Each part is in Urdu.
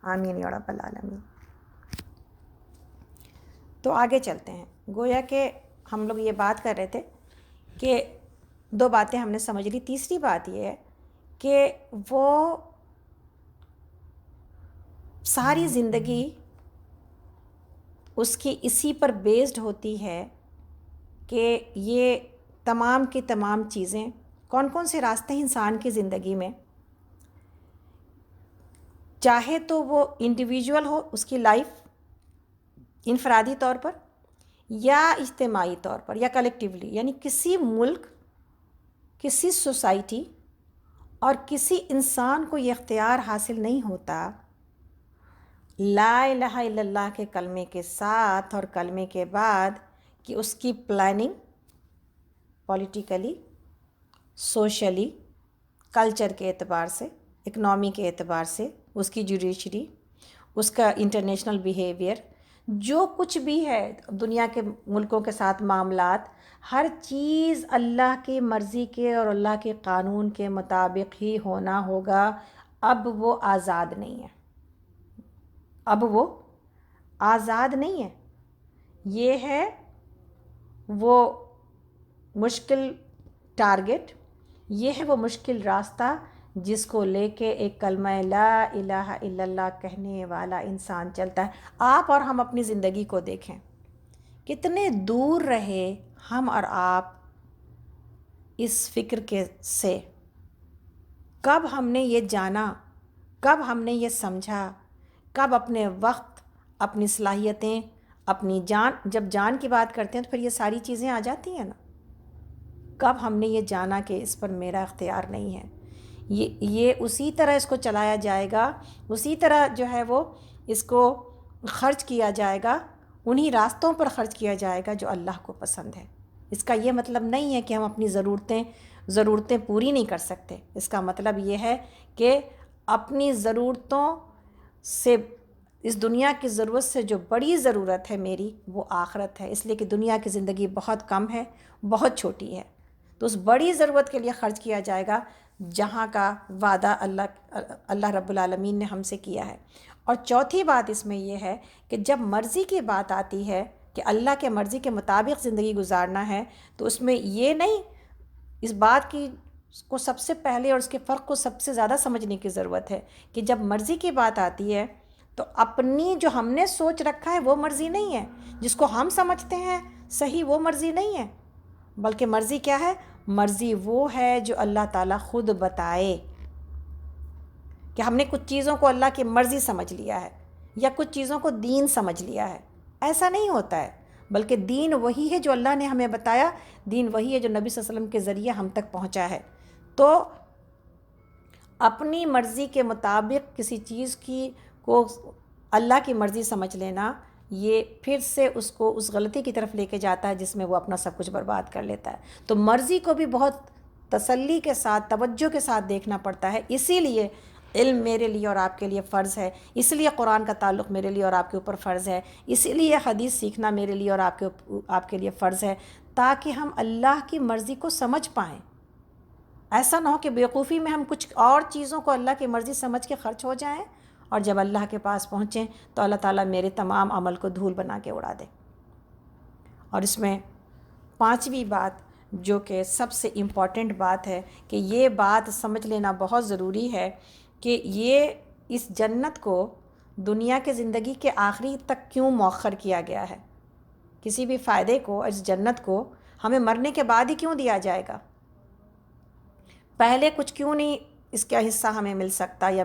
آمین یا رب العالمین۔ تو آگے چلتے ہیں۔ گویا کہ ہم لوگ یہ بات کر رہے تھے کہ 2 باتیں ہم نے سمجھ لی۔ تیسری بات یہ ہے کہ وہ ساری زندگی اس کی اسی پر بیسڈ ہوتی ہے کہ یہ تمام کی تمام چیزیں، کون کون سے راستے ہیں انسان کی زندگی میں، چاہے تو وہ انڈیویجول ہو اس کی لائف انفرادی طور پر یا اجتماعی طور پر یا کلیکٹیولی، یعنی کسی ملک، کسی سوسائٹی اور کسی انسان کو یہ اختیار حاصل نہیں ہوتا لا الہ الا اللہ کے کلمے کے ساتھ اور کلمے کے بعد کہ اس کی پلاننگ پولیٹیکلی، سوشلی، کلچر کے اعتبار سے، اکنامی کے اعتبار سے، اس کی جوڈیشری، اس کا انٹرنیشنل بیہیویئر، جو کچھ بھی ہے دنیا کے ملکوں کے ساتھ معاملات، ہر چیز اللہ کی مرضی کے اور اللہ کے قانون کے مطابق ہی ہونا ہوگا۔ اب وہ آزاد نہیں ہے، اب وہ آزاد نہیں ہے، یہ ہے وہ مشکل ٹارگٹ، یہ ہے وہ مشکل راستہ جس کو لے کے ایک کلمہ لا الہ الا اللہ کہنے والا انسان چلتا ہے۔ آپ اور ہم اپنی زندگی کو دیکھیں، کتنے دور رہے ہم اور آپ اس فکر کے سے۔ کب ہم نے یہ جانا، کب ہم نے یہ سمجھا، کب اپنے وقت، اپنی صلاحیتیں، اپنی جان، جب جان کی بات کرتے ہیں تو پھر یہ ساری چیزیں آ جاتی ہیں نا، کب ہم نے یہ جانا کہ اس پر میرا اختیار نہیں ہے، یہ اسی طرح اس کو چلایا جائے گا، اسی طرح جو ہے وہ اس کو خرچ کیا جائے گا، انہی راستوں پر خرچ کیا جائے گا جو اللہ کو پسند ہے۔ اس کا یہ مطلب نہیں ہے کہ ہم اپنی ضرورتیں پوری نہیں کر سکتے، اس کا مطلب یہ ہے کہ اپنی ضرورتوں سے، اس دنیا کی ضرورت سے جو بڑی ضرورت ہے میری وہ آخرت ہے، اس لیے کہ دنیا کی زندگی بہت کم ہے، بہت چھوٹی ہے، تو اس بڑی ضرورت کے لیے خرچ کیا جائے گا جہاں کا وعدہ اللہ رب العالمین نے ہم سے کیا ہے۔ اور چوتھی بات اس میں یہ ہے کہ جب مرضی کی بات آتی ہے کہ اللہ کے مرضی کے مطابق زندگی گزارنا ہے، تو اس میں یہ نہیں، اس بات کی کو سب سے پہلے اور اس کے فرق کو سب سے زیادہ سمجھنے کی ضرورت ہے کہ جب مرضی کی بات آتی ہے تو اپنی جو ہم نے سوچ رکھا ہے وہ مرضی نہیں ہے، جس کو ہم سمجھتے ہیں صحیح وہ مرضی نہیں ہے، بلکہ مرضی کیا ہے؟ مرضی وہ ہے جو اللہ تعالیٰ خود بتائے۔ کہ ہم نے کچھ چیزوں کو اللہ کی مرضی سمجھ لیا ہے یا کچھ چیزوں کو دین سمجھ لیا ہے، ایسا نہیں ہوتا ہے، بلکہ دین وہی ہے جو اللہ نے ہمیں بتایا، دین وہی ہے جو نبی صلی اللہ علیہ وسلم کے ذریعے ہم تک پہنچا ہے۔ تو اپنی مرضی کے مطابق کسی چیز کو اللہ کی مرضی سمجھ لینا، یہ پھر سے اس کو اس غلطی کی طرف لے کے جاتا ہے جس میں وہ اپنا سب کچھ برباد کر لیتا ہے۔ تو مرضی کو بھی بہت تسلی کے ساتھ، توجہ کے ساتھ دیکھنا پڑتا ہے، اسی لیے علم میرے لیے اور آپ کے لیے فرض ہے، اس لیے قرآن کا تعلق میرے لیے اور آپ کے اوپر فرض ہے، اسی لیے حدیث سیکھنا میرے لیے اور آپ کے لیے فرض ہے، تاکہ ہم اللہ کی مرضی کو سمجھ پائیں۔ ایسا نہ ہو کہ بیوقوفی میں ہم کچھ اور چیزوں کو اللہ کی مرضی سمجھ کے خرچ ہو جائیں اور جب اللہ کے پاس پہنچیں تو اللہ تعالیٰ میرے تمام عمل کو دھول بنا کے اڑا دے۔ اور اس میں 5ویں بات جو کہ سب سے امپورٹنٹ بات ہے کہ یہ بات سمجھ لینا بہت ضروری ہے کہ یہ اس جنت کو دنیا کے زندگی کے آخری تک کیوں مؤخر کیا گیا ہے؟ کسی بھی فائدے کو، اس جنت کو ہمیں مرنے کے بعد ہی کیوں دیا جائے گا؟ پہلے کچھ کیوں نہیں اس کا حصہ ہمیں مل سکتا یا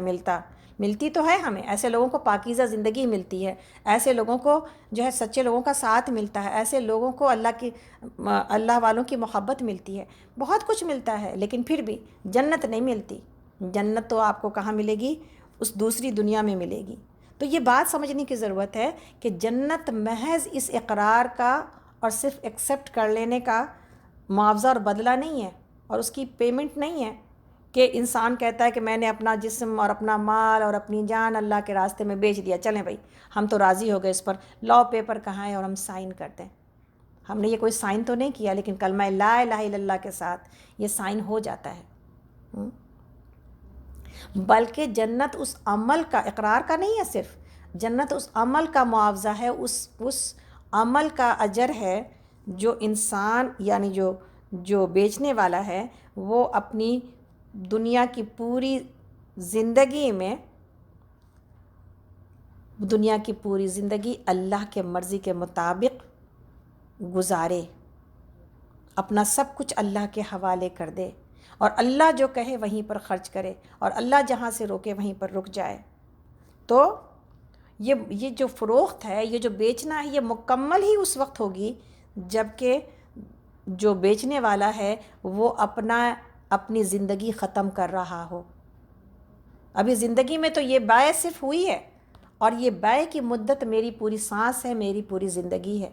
ملتی تو ہے ہمیں، ایسے لوگوں کو پاکیزہ زندگی ملتی ہے، ایسے لوگوں کو جو ہے سچے لوگوں کا ساتھ ملتا ہے، ایسے لوگوں کو اللہ والوں کی محبت ملتی ہے، بہت کچھ ملتا ہے، لیکن پھر بھی جنت نہیں ملتی۔ جنت تو آپ کو کہاں ملے گی؟ اس دوسری دنیا میں ملے گی۔ تو یہ بات سمجھنے کی ضرورت ہے کہ جنت محض اس اقرار کا اور صرف ایکسیپٹ کر لینے کا معاوضہ اور بدلہ نہیں ہے، اور اس کی پیمنٹ نہیں ہے کہ انسان کہتا ہے کہ میں نے اپنا جسم اور اپنا مال اور اپنی جان اللہ کے راستے میں بیچ دیا، چلیں بھائی ہم تو راضی ہو گئے، اس پر لاء پیپر کہاں ہے اور ہم سائن کرتے ہیں۔ ہم نے یہ کوئی سائن تو نہیں کیا، لیکن کلمہ لا الہ الا اللہ کے ساتھ یہ سائن ہو جاتا ہے۔ بلکہ جنت اس عمل کا، اقرار کا نہیں ہے صرف، جنت اس عمل کا معاوضہ ہے، اس عمل کا اجر ہے جو انسان یعنی جو بیچنے والا ہے وہ اپنی دنیا کی پوری زندگی میں، دنیا کی پوری زندگی اللہ کے مرضی کے مطابق گزارے، اپنا سب کچھ اللہ کے حوالے کر دے، اور اللہ جو کہے وہیں پر خرچ کرے، اور اللہ جہاں سے روکے وہیں پر رک جائے۔ تو یہ جو فروخت ہے، یہ جو بیچنا ہے، یہ مکمل ہی اس وقت ہوگی جب کہ جو بیچنے والا ہے وہ اپنی زندگی ختم کر رہا ہو۔ ابھی زندگی میں تو یہ بائع صرف ہوئی ہے، اور یہ بائع کی مدت میری پوری سانس ہے، میری پوری زندگی ہے۔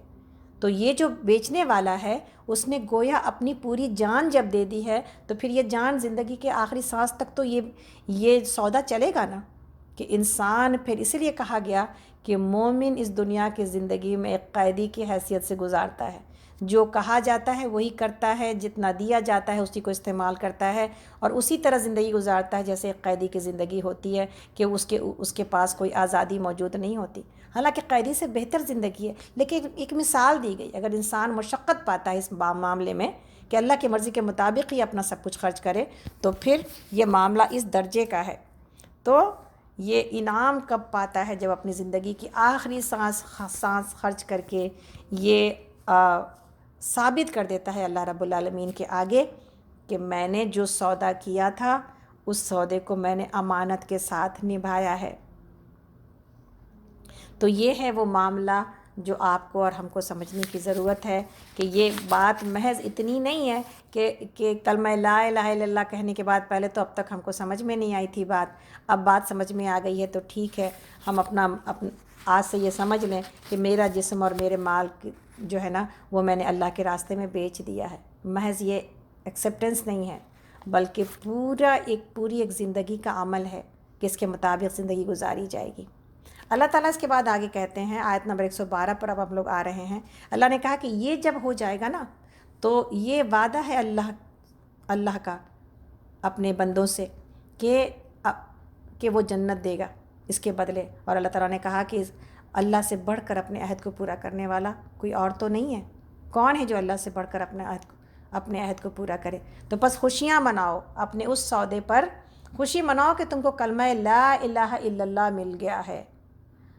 تو یہ جو بیچنے والا ہے اس نے گویا اپنی پوری جان جب دے دی ہے، تو پھر یہ جان زندگی کے آخری سانس تک تو یہ سودا چلے گا نا، کہ انسان پھر اسی لیے کہا گیا کہ مومن اس دنیا کی زندگی میں ایک قیدی کی حیثیت سے گزارتا ہے، جو کہا جاتا ہے وہی کرتا ہے، جتنا دیا جاتا ہے اسی کو استعمال کرتا ہے، اور اسی طرح زندگی گزارتا ہے جیسے ایک قیدی کی زندگی ہوتی ہے کہ اس کے پاس کوئی آزادی موجود نہیں ہوتی۔ حالانکہ قیدی سے بہتر زندگی ہے، لیکن ایک مثال دی گئی، اگر انسان مشقت پاتا ہے اس معاملے میں کہ اللہ کی مرضی کے مطابق ہی اپنا سب کچھ خرچ کرے، تو پھر یہ معاملہ اس درجے کا ہے۔ تو یہ انعام کب پاتا ہے؟ جب اپنی زندگی کی آخری سانس خرچ کر کے یہ ثابت کر دیتا ہے اللہ رب العالمین کے آگے کہ میں نے جو سودا کیا تھا اس سودے کو میں نے امانت کے ساتھ نبھایا ہے۔ تو یہ ہے وہ معاملہ جو آپ کو اور ہم کو سمجھنے کی ضرورت ہے، کہ یہ بات محض اتنی نہیں ہے کہ کلمہ لا الہ الا اللہ کہنے کے بعد پہلے تو اب تک ہم کو سمجھ میں نہیں آئی تھی بات، اب بات سمجھ میں آ گئی ہے تو ٹھیک ہے، ہم اپنا آج سے یہ سمجھ لیں کہ میرا جسم اور میرے مال جو ہے نا وہ میں نے اللہ کے راستے میں بیچ دیا ہے۔ محض یہ ایکسیپٹنس نہیں ہے، بلکہ پوری ایک زندگی کا عمل ہے کہ اس کے مطابق زندگی گزاری جائے گی۔ اللہ تعالیٰ اس کے بعد آگے کہتے ہیں، آیت نمبر 112 پر اب ہم لوگ آ رہے ہیں۔ اللہ نے کہا کہ یہ جب ہو جائے گا نا تو یہ وعدہ ہے اللہ کا اپنے بندوں سے کہ وہ جنت دے گا اس کے بدلے، اور اللہ تعالیٰ نے کہا کہ اللہ سے بڑھ کر اپنے عہد کو پورا کرنے والا کوئی اور تو نہیں ہے۔ کون ہے جو اللہ سے بڑھ کر اپنے عہد کو پورا کرے؟ تو بس خوشیاں مناؤ اپنے اس سودے پر، خوشی مناؤ کہ تم کو کلمہ لا الہ الا اللہ مل گیا ہے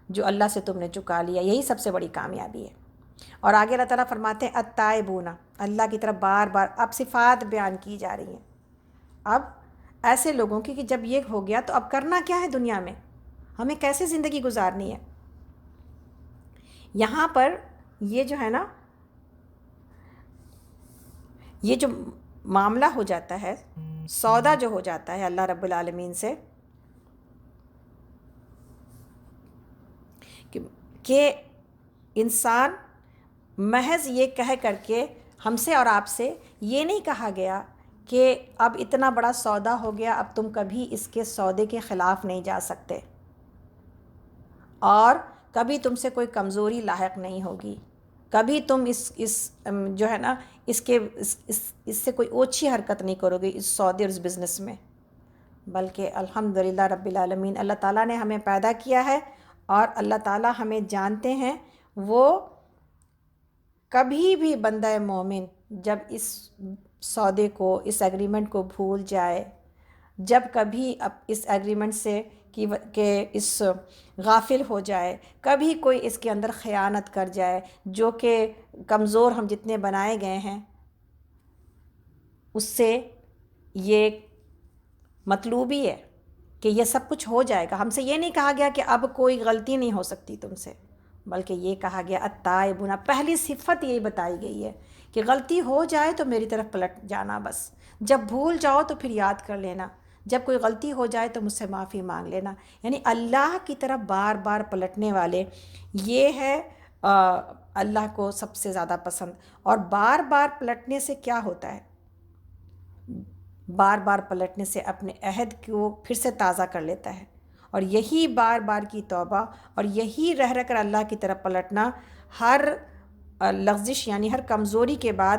جو اللہ سے تم نے چکا لیا، یہی سب سے بڑی کامیابی ہے۔ اور آگے اللہ تعالیٰ فرماتے ہیں التائبون، اللہ کی طرف بار بار اب صفات بیان کی جا رہی ہیں، اب ایسے لوگوں کی کہ جب یہ ہو گیا تو اب کرنا کیا ہے دنیا میں، ہمیں کیسے زندگی گزارنی ہے۔ یہاں پر یہ جو ہے نا، یہ جو معاملہ ہو جاتا ہے، سودا جو ہو جاتا ہے اللہ رب العالمین سے کہ انسان محض یہ کہہ کر کے ہم سے اور آپ سے یہ نہیں کہا گیا کہ اب اتنا بڑا سودا ہو گیا، اب تم کبھی اس کے سودے کے خلاف نہیں جا سکتے، اور کبھی تم سے کوئی کمزوری لاحق نہیں ہوگی، کبھی تم اس جو ہے نا اس سے کوئی اوچھی حرکت نہیں کرو گے اس سودے اور اس بزنس میں۔ بلکہ الحمدللہ رب العالمین، اللہ تعالیٰ نے ہمیں پیدا کیا ہے اور اللہ تعالیٰ ہمیں جانتے ہیں، وہ کبھی بھی بندہ مومن جب اس سودے کو، اس ایگریمنٹ کو بھول جائے، جب کبھی اس ایگریمنٹ سے کہ اس غافل ہو جائے، کبھی کوئی اس کے اندر خیانت کر جائے، جو کہ کمزور ہم جتنے بنائے گئے ہیں، اس سے یہ مطلوبی ہے کہ یہ سب کچھ ہو جائے گا۔ ہم سے یہ نہیں کہا گیا کہ اب کوئی غلطی نہیں ہو سکتی تم سے، بلکہ یہ کہا گیا التائبون، پہلی صفت یہی بتائی گئی ہے کہ غلطی ہو جائے تو میری طرف پلٹ جانا، بس جب بھول جاؤ تو پھر یاد کر لینا، جب کوئی غلطی ہو جائے تو مجھ سے معافی مانگ لینا، یعنی اللہ کی طرف بار بار پلٹنے والے، یہ ہے اللہ کو سب سے زیادہ پسند۔ اور بار بار پلٹنے سے کیا ہوتا ہے؟ بار بار پلٹنے سے اپنے عہد کو پھر سے تازہ کر لیتا ہے، اور یہی بار بار کی توبہ اور یہی رہ کر اللہ کی طرف پلٹنا ہر لغزش یعنی ہر کمزوری کے بعد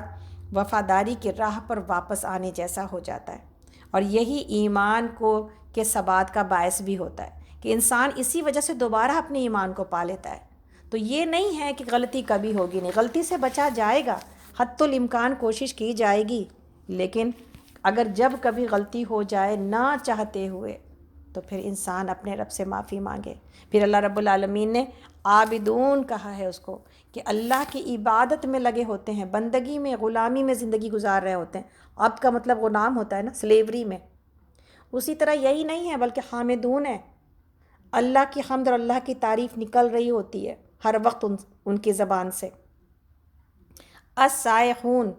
وفاداری کی راہ پر واپس آنے جیسا ہو جاتا ہے۔ اور یہی ایمان کو کے ثبات کا باعث بھی ہوتا ہے کہ انسان اسی وجہ سے دوبارہ اپنے ایمان کو پا لیتا ہے۔ تو یہ نہیں ہے کہ غلطی کبھی ہوگی نہیں، غلطی سے بچا جائے گا، حتی الامکان کوشش کی جائے گی، لیکن اگر جب کبھی غلطی ہو جائے نہ چاہتے ہوئے تو پھر انسان اپنے رب سے معافی مانگے۔ پھر اللہ رب العالمین نے عابدون کہا ہے اس کو کہ اللہ کی عبادت میں لگے ہوتے ہیں، بندگی میں، غلامی میں زندگی گزار رہے ہوتے ہیں۔ عبد کا مطلب غلام ہوتا ہے نا، سلیوری میں۔ اسی طرح یہی نہیں ہے بلکہ حامدون ہے، اللہ کی حمد اور اللہ کی تعریف نکل رہی ہوتی ہے ہر وقت ان کی زبان سے۔ السائحون،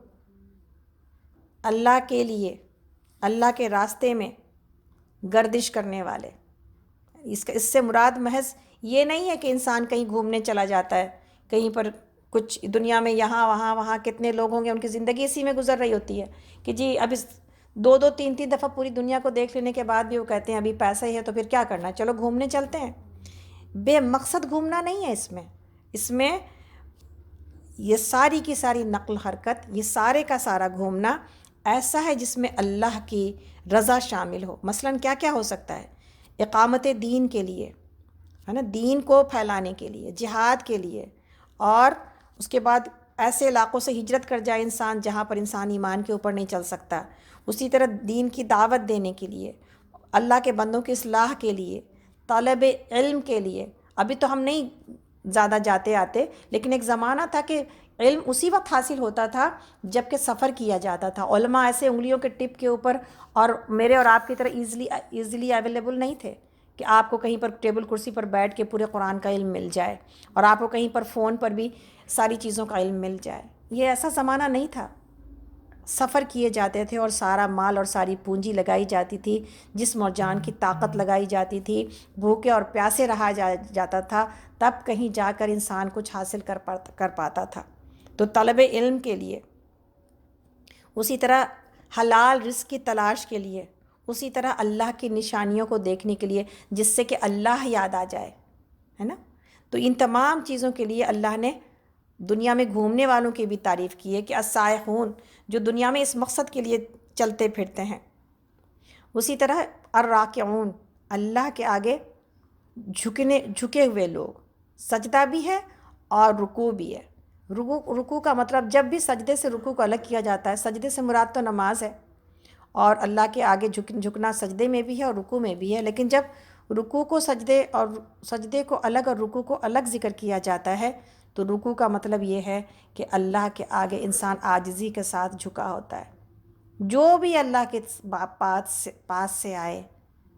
اللہ کے لیے، اللہ کے راستے میں گردش کرنے والے۔ اس سے مراد محض یہ نہیں ہے کہ انسان کہیں گھومنے چلا جاتا ہے، کہیں پر کچھ دنیا میں یہاں وہاں کتنے لوگ ہوں گے، ان کی زندگی اسی میں گزر رہی ہوتی ہے کہ جی اب اس دو تین دفعہ پوری دنیا کو دیکھ لینے کے بعد بھی وہ کہتے ہیں ابھی پیسہ ہی ہے تو پھر کیا کرنا ہے، چلو گھومنے چلتے ہیں۔ بے مقصد گھومنا نہیں ہے اس میں یہ ساری کی ساری نقل حرکت، یہ سارے کا سارا گھومنا ایسا ہے جس میں اللہ کی رضا شامل ہو۔ مثلاً کیا کیا ہو سکتا ہے؟ اقامت دین کے لیے، ہے نا، دین کو پھیلانے کے لیے، جہاد کے لیے، اور اس کے بعد ایسے علاقوں سے ہجرت کر جائے انسان جہاں پر انسان ایمان کے اوپر نہیں چل سکتا، اسی طرح دین کی دعوت دینے کے لیے، اللہ کے بندوں کی اصلاح کے لیے، طلب علم کے لیے۔ ابھی تو ہم نہیں زیادہ جاتے آتے، لیکن ایک زمانہ تھا کہ علم اسی وقت حاصل ہوتا تھا جب کہ سفر کیا جاتا تھا۔ علماء ایسے انگلیوں کے ٹپ کے اوپر اور میرے اور آپ کی طرح ایزیلی اویلیبل نہیں تھے کہ آپ کو کہیں پر ٹیبل کرسی پر بیٹھ کے پورے قرآن کا علم مل جائے اور آپ کو کہیں پر فون پر بھی ساری چیزوں کا علم مل جائے۔ یہ ایسا زمانہ نہیں تھا، سفر کیے جاتے تھے اور سارا مال اور ساری پونجی لگائی جاتی تھی، جسم اور جان کی طاقت لگائی جاتی تھی، بھوکے اور پیاسے رہا جاتا تھا، تب کہیں جا کر انسان کچھ حاصل کر پاتا تھا۔ تو طلب علم کے لیے، اسی طرح حلال رزق کی تلاش کے لیے، اسی طرح اللہ کی نشانیوں کو دیکھنے کے لیے جس سے کہ اللہ یاد آ جائے، ہے نا۔ تو ان تمام چیزوں کے لیے اللہ نے دنیا میں گھومنے والوں کی بھی تعریف کی ہے کہ السائحون، جو دنیا میں اس مقصد کے لیے چلتے پھرتے ہیں۔ اسی طرح الراکعون، اللہ کے آگے جھکے ہوئے لوگ، سجدہ بھی ہے اور رکوع بھی ہے۔ رکوع کا مطلب جب بھی سجدے سے رکوع کو الگ کیا جاتا ہے، سجدے سے مراد تو نماز ہے، اور اللہ کے آگے جھکنا سجدے میں بھی ہے اور رکوع میں بھی ہے، لیکن جب رکوع کو سجدے کو الگ اور رکوع کو الگ ذکر کیا جاتا ہے تو رکوع کا مطلب یہ ہے کہ اللہ کے آگے انسان عاجزی کے ساتھ جھکا ہوتا ہے، جو بھی اللہ کے پاس سے آئے،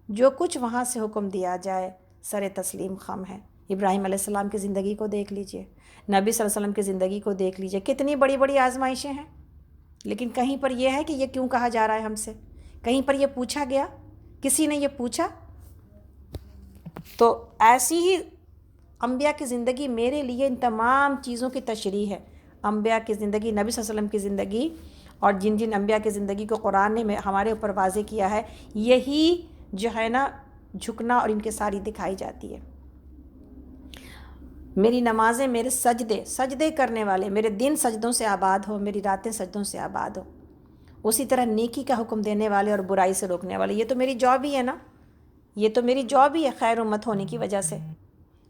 جو کچھ وہاں سے حکم دیا جائے، سر تسلیم خم ہے۔ ابراہیم علیہ السلام کی زندگی کو دیکھ لیجئے، نبی صلی اللہ علیہ وسلم کی زندگی کو دیکھ لیجئے، کتنی بڑی بڑی آزمائشیں ہیں، لیکن کہیں پر یہ ہے کہ یہ کیوں کہا جا رہا ہے ہم سے؟ کہیں پر یہ پوچھا گیا؟ کسی نے یہ پوچھا؟ تو ایسی ہی انبیاء کی زندگی میرے لیے ان تمام چیزوں کی تشریح ہے۔ انبیاء کی زندگی، نبی صلی اللہ علیہ وسلم کی زندگی، اور جن انبیاء کی زندگی کو قرآن نے ہمارے اوپر واضح کیا ہے، یہی جو ہے نا جھکنا اور ان کے ساری دکھائی جاتی ہے۔ میری نمازیں، میرے سجدے کرنے والے، میرے دن سجدوں سے آباد ہو، میری راتیں سجدوں سے آباد ہو۔ اسی طرح نیکی کا حکم دینے والے اور برائی سے روکنے والے، یہ تو میری جاب ہی ہے نا، یہ تو میری جاب ہی ہے خیر امت ہونے کی وجہ سے۔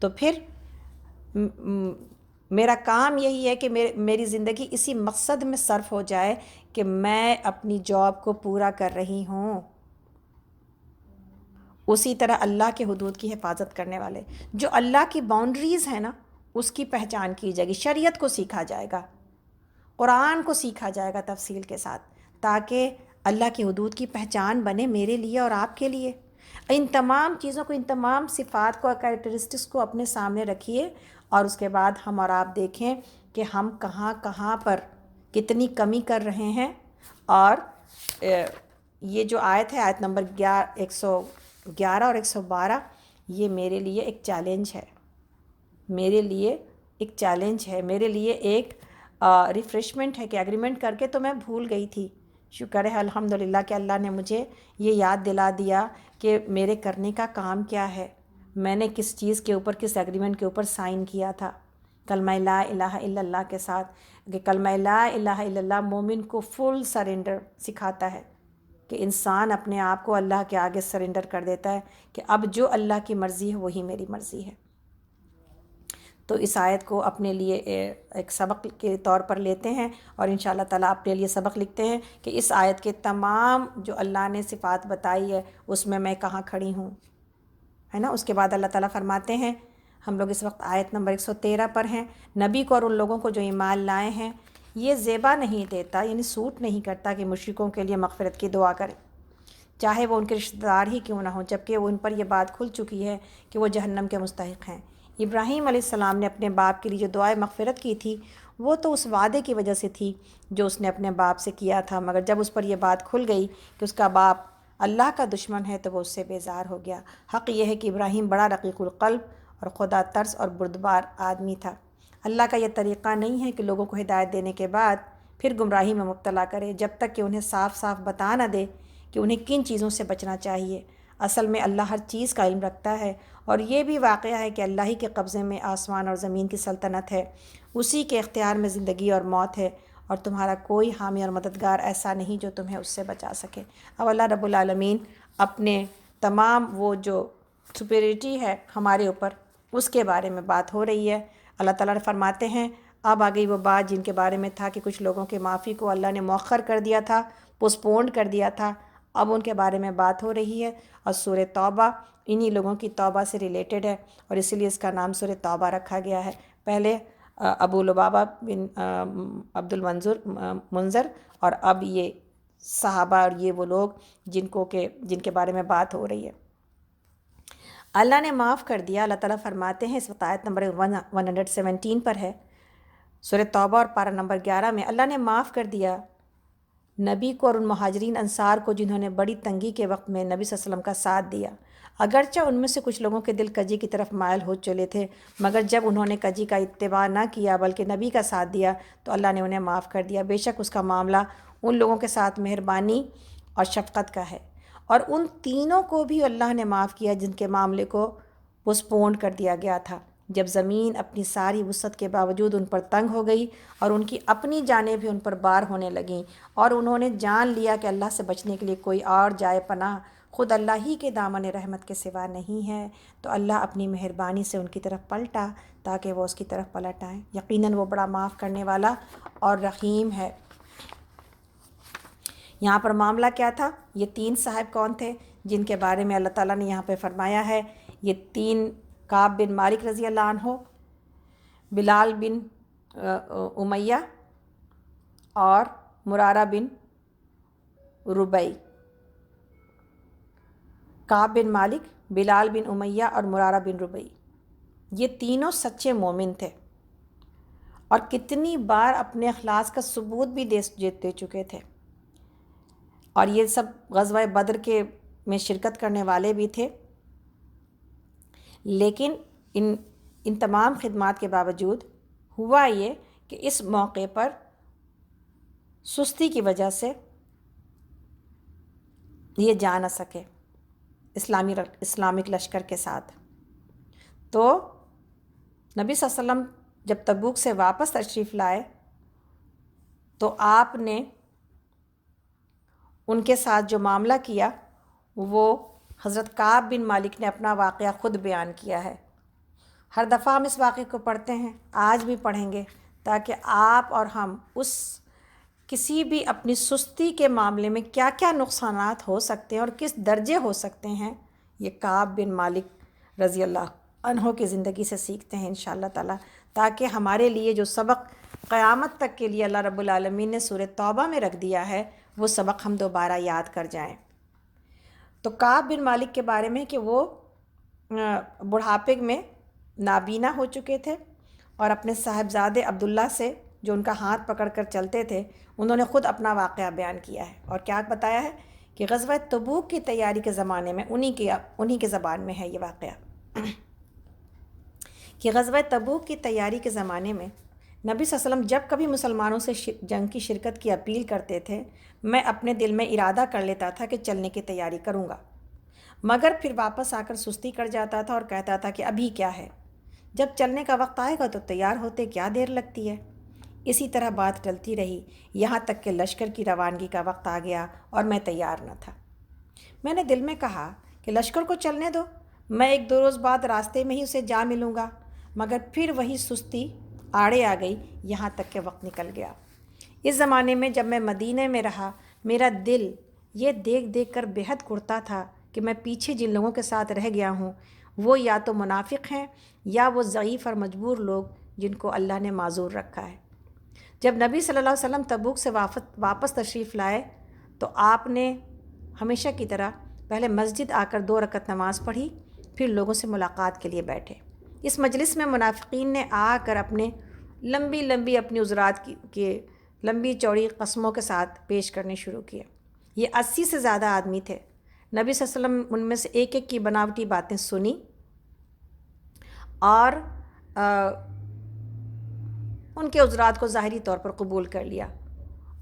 تو پھر میرا کام یہی ہے کہ میری زندگی اسی مقصد میں صرف ہو جائے کہ میں اپنی جاب کو پورا کر رہی ہوں۔ اسی طرح اللہ کے حدود کی حفاظت کرنے والے، جو اللہ کی باؤنڈریز ہیں نا، اس کی پہچان کی جائے گی، شریعت کو سیکھا جائے گا، قرآن کو سیکھا جائے گا تفصیل کے ساتھ، تاکہ اللہ کی حدود کی پہچان بنے میرے لیے اور آپ کے لیے۔ ان تمام چیزوں کو، ان تمام صفات کو، کیریکٹرسٹکس کو اپنے سامنے رکھیے، اور اس کے بعد ہم اور آپ دیکھیں کہ ہم کہاں پر کتنی کمی کر رہے ہیں۔ اور یہ جو آیت ہے، آیت نمبر 111 اور 112، یہ میرے لیے ایک چیلنج ہے، میرے لیے ایک چیلنج ہے، میرے لیے ایک ریفریشمنٹ ہے کہ ایگریمنٹ کر کے تو میں بھول گئی تھی۔ شکر ہے الحمدللہ کہ اللہ نے مجھے یہ یاد دلا دیا کہ میرے کرنے کا کام کیا ہے، میں نے کس چیز کے اوپر، کس ایگریمنٹ کے اوپر سائن کیا تھا، کلمہ لا الہ الا اللہ کے ساتھ، کہ کلمہ لا الہ الا اللہ مومن کو فل سرنڈر سکھاتا ہے، کہ انسان اپنے آپ کو اللہ کے آگے سرنڈر کر دیتا ہے کہ اب جو اللہ کی مرضی ہے وہی میری مرضی ہے۔ تو اس آیت کو اپنے لیے ایک سبق کے طور پر لیتے ہیں، اور انشاءاللہ تعالیٰ اپنے لیے سبق لکھتے ہیں کہ اس آیت کے تمام جو اللہ نے صفات بتائی ہے اس میں کہاں کھڑی ہوں، ہے نا۔ اس کے بعد اللہ تعالیٰ فرماتے ہیں، ہم لوگ اس وقت آیت نمبر 113 پر ہیں، نبی کو اور ان لوگوں کو جو ایمان لائے ہیں یہ زیبا نہیں دیتا، یعنی سوٹ نہیں کرتا کہ مشرکوں کے لیے مغفرت کی دعا کریں، چاہے وہ ان کے رشتہ دار ہی کیوں نہ ہوں، جبکہ ان پر یہ بات کھل چکی ہے کہ وہ جہنم کے مستحق ہیں۔ ابراہیم علیہ السلام نے اپنے باپ کے لیے جو دعائے مغفرت کی تھی وہ تو اس وعدے کی وجہ سے تھی جو اس نے اپنے باپ سے کیا تھا، مگر جب اس پر یہ بات کھل گئی کہ اس کا باپ اللہ کا دشمن ہے تو وہ اس سے بیزار ہو گیا۔ حق یہ ہے کہ ابراہیم بڑا رقیق القلب اور خدا ترس اور بردبار آدمی تھا۔ اللہ کا یہ طریقہ نہیں ہے کہ لوگوں کو ہدایت دینے کے بعد پھر گمراہی میں مبتلا کرے جب تک کہ انہیں صاف صاف بتا نہ دے کہ انہیں کن چیزوں سے بچنا چاہیے۔ اصل میں اللہ ہر چیز کا علم رکھتا ہے، اور یہ بھی واقعہ ہے کہ اللہ ہی کے قبضے میں آسمان اور زمین کی سلطنت ہے، اسی کے اختیار میں زندگی اور موت ہے، اور تمہارا کوئی حامی اور مددگار ایسا نہیں جو تمہیں اس سے بچا سکے۔ اب اللہ رب العالمین اپنے تمام وہ جو سپیریٹی ہے ہمارے اوپر اس کے بارے میں بات ہو رہی ہے۔ اللہ تعالیٰ فرماتے ہیں، اب آ گئی وہ بات جن کے بارے میں تھا کہ کچھ لوگوں کے معافی کو اللہ نے مؤخر کر دیا تھا، پوسپونڈ کر دیا تھا، اب ان کے بارے میں بات ہو رہی ہے، اور سورہ توبہ انہی لوگوں کی توبہ سے ریلیٹڈ ہے، اور اسی لیے اس کا نام سورہ توبہ رکھا گیا ہے۔ پہلے ابو لبابہ بن عبد المنذر، اور اب یہ صحابہ اور یہ وہ لوگ جن کے بارے میں بات ہو رہی ہے۔ اللہ نے معاف کر دیا۔ اللہ تعالیٰ فرماتے ہیں، اس وقت آیت نمبر 117 پر ہے سورہ توبہ اور پارہ نمبر 11 میں، اللہ نے معاف کر دیا نبی کو اور ان مہاجرین انصار کو جنہوں نے بڑی تنگی کے وقت میں نبی صلی اللہ علیہ وسلم کا ساتھ دیا، اگرچہ ان میں سے کچھ لوگوں کے دل کجی کی طرف مائل ہو چلے تھے، مگر جب انہوں نے کجی کا اتباع نہ کیا بلکہ نبی کا ساتھ دیا تو اللہ نے انہیں معاف کر دیا۔ بے شک اس کا معاملہ ان لوگوں کے ساتھ مہربانی اور شفقت کا ہے، اور ان تینوں کو بھی اللہ نے معاف کیا جن کے معاملے کو پوسپونڈ کر دیا گیا تھا، جب زمین اپنی ساری وسعت کے باوجود ان پر تنگ ہو گئی اور ان کی اپنی جانیں بھی ان پر بار ہونے لگیں، اور انہوں نے جان لیا کہ اللہ سے بچنے کے لیے کوئی اور جائے پناہ خود اللہ ہی کے دامن رحمت کے سوا نہیں ہے، تو اللہ اپنی مہربانی سے ان کی طرف پلٹا تاکہ وہ اس کی طرف پلٹ آئیں۔ یقیناً وہ بڑا معاف کرنے والا اور رحیم ہے۔ یہاں پر معاملہ کیا تھا؟ یہ تین صاحب کون تھے جن کے بارے میں اللہ تعالیٰ نے یہاں پہ فرمایا ہے؟ یہ تین، کعب بن مالک رضی اللہ عنہ، بلال بن امیہ اور مرارہ بن ربیع۔ کعب بن مالک، بلال بن امیہ اور مرارہ بن ربیع، یہ تینوں سچے مومن تھے، اور کتنی بار اپنے اخلاص کا ثبوت بھی دے چکے تھے، اور یہ سب غزوہ بدر میں شرکت کرنے والے بھی تھے، لیکن ان تمام خدمات کے باوجود ہوا یہ کہ اس موقع پر سستی کی وجہ سے یہ جا نہ سکے اسلامک لشکر کے ساتھ۔ تو نبی صلی اللہ علیہ وسلم جب تبوک سے واپس تشریف لائے تو آپ نے ان کے ساتھ جو معاملہ کیا وہ حضرت کعب بن مالک نے اپنا واقعہ خود بیان کیا ہے۔ ہر دفعہ ہم اس واقعے کو پڑھتے ہیں، آج بھی پڑھیں گے، تاکہ آپ اور ہم اس کسی بھی اپنی سستی کے معاملے میں کیا کیا نقصانات ہو سکتے ہیں اور کس درجے ہو سکتے ہیں، یہ کعب بن مالک رضی اللہ عنہ کی زندگی سے سیکھتے ہیں انشاءاللہ تعالیٰ، تاکہ ہمارے لیے جو سبق قیامت تک کے لیے اللہ رب العالمین نے سورہ توبہ میں رکھ دیا ہے وہ سبق ہم دوبارہ یاد کر جائیں۔ تو کعب بن مالک کے بارے میں کہ وہ بڑھاپے میں نابینا ہو چکے تھے، اور اپنے صاحبزادے عبداللہ سے جو ان کا ہاتھ پکڑ کر چلتے تھے انہوں نے خود اپنا واقعہ بیان کیا ہے، اور کیا بتایا ہے کہ غزوہ تبوک کی تیاری کے زمانے میں انہی کے زبان میں ہے یہ واقعہ کہ غزوہ تبوک کی تیاری کے زمانے میں نبی صلی اللہ علیہ وسلم جب کبھی مسلمانوں سے جنگ کی شرکت کی اپیل کرتے تھے، میں اپنے دل میں ارادہ کر لیتا تھا کہ چلنے کی تیاری کروں گا، مگر پھر واپس آ کر سستی کر جاتا تھا اور کہتا تھا کہ ابھی کیا ہے، جب چلنے کا وقت آئے گا تو تیار ہوتے کیا دیر لگتی ہے۔ اسی طرح بات ٹلتی رہی یہاں تک کہ لشکر کی روانگی کا وقت آ گیا اور میں تیار نہ تھا۔ میں نے دل میں کہا کہ لشکر کو چلنے دو، میں 1-2 روز بعد راستے میں ہی اسے جا ملوں گا، مگر پھر وہی سستی آڑے آ گئی، یہاں تک کہ وقت نکل گیا۔ اس زمانے میں جب میں مدینہ میں رہا، میرا دل یہ دیکھ دیکھ کر بے حد کرتا تھا کہ میں پیچھے جن لوگوں کے ساتھ رہ گیا ہوں وہ یا تو منافق ہیں یا وہ ضعیف اور مجبور لوگ جن کو اللہ نے معذور رکھا ہے۔ جب نبی صلی اللہ علیہ وسلم تبوک سے واپس تشریف لائے تو آپ نے ہمیشہ کی طرح پہلے مسجد آ کر 2 رکعت نماز پڑھی، پھر لوگوں سے ملاقات کے لیے بیٹھے۔ اس مجلس میں منافقین نے آ کر اپنے لمبی اپنی عذرات کی لمبی چوڑی قسموں کے ساتھ پیش کرنے شروع کیے۔ یہ 80 سے زیادہ آدمی تھے۔ نبی صلی اللہ علیہ وسلم ان میں سے ایک ایک کی بناوٹی باتیں سنی اور ان کے عذرات کو ظاہری طور پر قبول کر لیا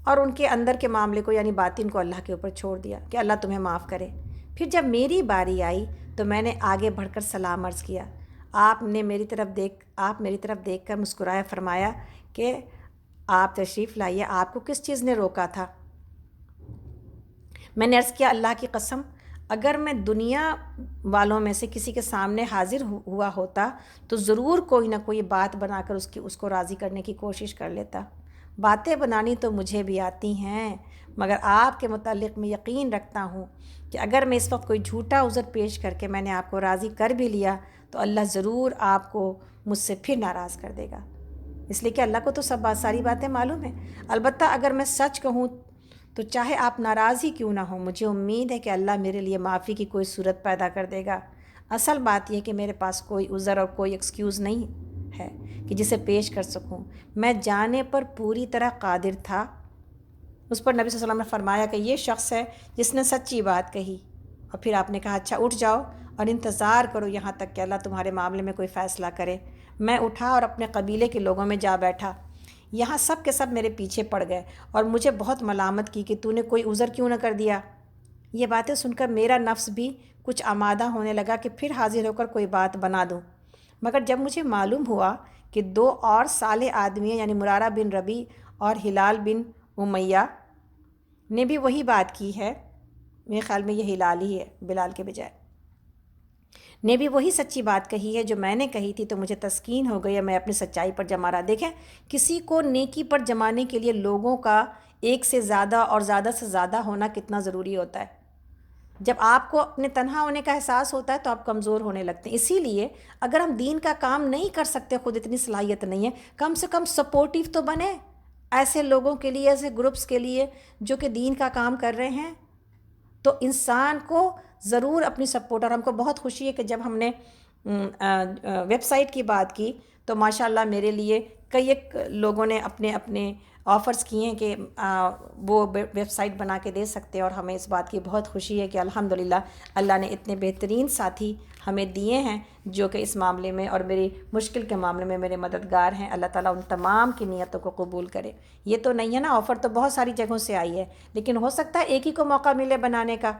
اور ان کے اندر کے معاملے کو یعنی باطن کو اللہ کے اوپر چھوڑ دیا کہ اللہ تمہیں معاف کرے۔ پھر جب میری باری آئی تو میں نے آگے بڑھ کر سلام عرض کیا۔ آپ میری طرف دیکھ کر مسکرایا، فرمایا کہ آپ تشریف لائیے، آپ کو کس چیز نے روکا تھا؟ میں نے عرض کیا، اللہ کی قسم اگر میں دنیا والوں میں سے کسی کے سامنے حاضر ہوا ہوتا تو ضرور کوئی نہ کوئی بات بنا کر اس کو راضی کرنے کی کوشش کر لیتا۔ باتیں بنانی تو مجھے بھی آتی ہیں، مگر آپ کے متعلق میں یقین رکھتا ہوں کہ اگر میں اس وقت کوئی جھوٹا عذر پیش کر کے میں نے آپ کو راضی کر بھی لیا تو اللہ ضرور آپ کو مجھ سے پھر ناراض کر دے گا، اس لیے کہ اللہ کو تو ساری باتیں معلوم ہیں۔ البتہ اگر میں سچ کہوں تو چاہے آپ ناراض ہی کیوں نہ ہوں، مجھے امید ہے کہ اللہ میرے لیے معافی کی کوئی صورت پیدا کر دے گا۔ اصل بات یہ کہ میرے پاس کوئی عذر اور کوئی ایکسکیوز نہیں ہے کہ جسے پیش کر سکوں۔ میں جانے پر پوری طرح قادر تھا۔ اس پر نبی صلی اللہ علیہ وسلم نے فرمایا کہ یہ شخص ہے جس نے سچی بات کہی، اور پھر آپ نے کہا اچھا اٹھ جاؤ اور انتظار کرو یہاں تک کہ اللہ تمہارے معاملے میں کوئی فیصلہ کرے۔ میں اٹھا اور اپنے قبیلے کے لوگوں میں جا بیٹھا۔ یہاں سب کے سب میرے پیچھے پڑ گئے اور مجھے بہت ملامت کی کہ تو نے کوئی عذر کیوں نہ کر دیا۔ یہ باتیں سن کر میرا نفس بھی کچھ آمادہ ہونے لگا کہ پھر حاضر ہو کر کوئی بات بنا دوں، مگر جب مجھے معلوم ہوا کہ 2 اور صالح آدمی یعنی مرارہ بن ربیع اور ہلال بن امیہ نے بھی وہی بات کی ہے، میرے خیال میں یہ ہلال ہی ہے بلال کے بجائے، نے بھی وہی سچی بات کہی ہے جو میں نے کہی تھی، تو مجھے تسکین ہو گئی، میں اپنی سچائی پر جما رہا۔ دیکھیں کسی کو نیکی پر جمانے کے لیے لوگوں کا ایک سے زیادہ اور زیادہ سے زیادہ ہونا کتنا ضروری ہوتا ہے۔ جب آپ کو اپنے تنہا ہونے کا احساس ہوتا ہے تو آپ کمزور ہونے لگتے ہیں۔ اسی لیے اگر ہم دین کا کام نہیں کر سکتے، خود اتنی صلاحیت نہیں ہے، کم سے کم سپورٹیو تو بنے ایسے لوگوں کے لیے، ایسے گروپس کے لیے جو کہ دین کا کام کر رہے ہیں۔ تو انسان کو ضرور اپنی سپورٹ، اور ہم کو بہت خوشی ہے کہ جب ہم نے ویب سائٹ کی بات کی تو ماشاءاللہ میرے لیے کئی ایک لوگوں نے اپنے آفرز کیے ہیں کہ وہ ویب سائٹ بنا کے دے سکتے ہیں، اور ہمیں اس بات کی بہت خوشی ہے کہ الحمدللہ اللہ نے اتنے بہترین ساتھی ہمیں دیے ہیں جو کہ اس معاملے میں اور میری مشکل کے معاملے میں میرے مددگار ہیں۔ اللہ تعالیٰ ان تمام کی نیتوں کو قبول کرے۔ یہ تو نہیں ہے نا، آفر تو بہت ساری جگہوں سے آئی ہے، لیکن ہو سکتا ہے ایک ہی کو موقع ملے بنانے کا،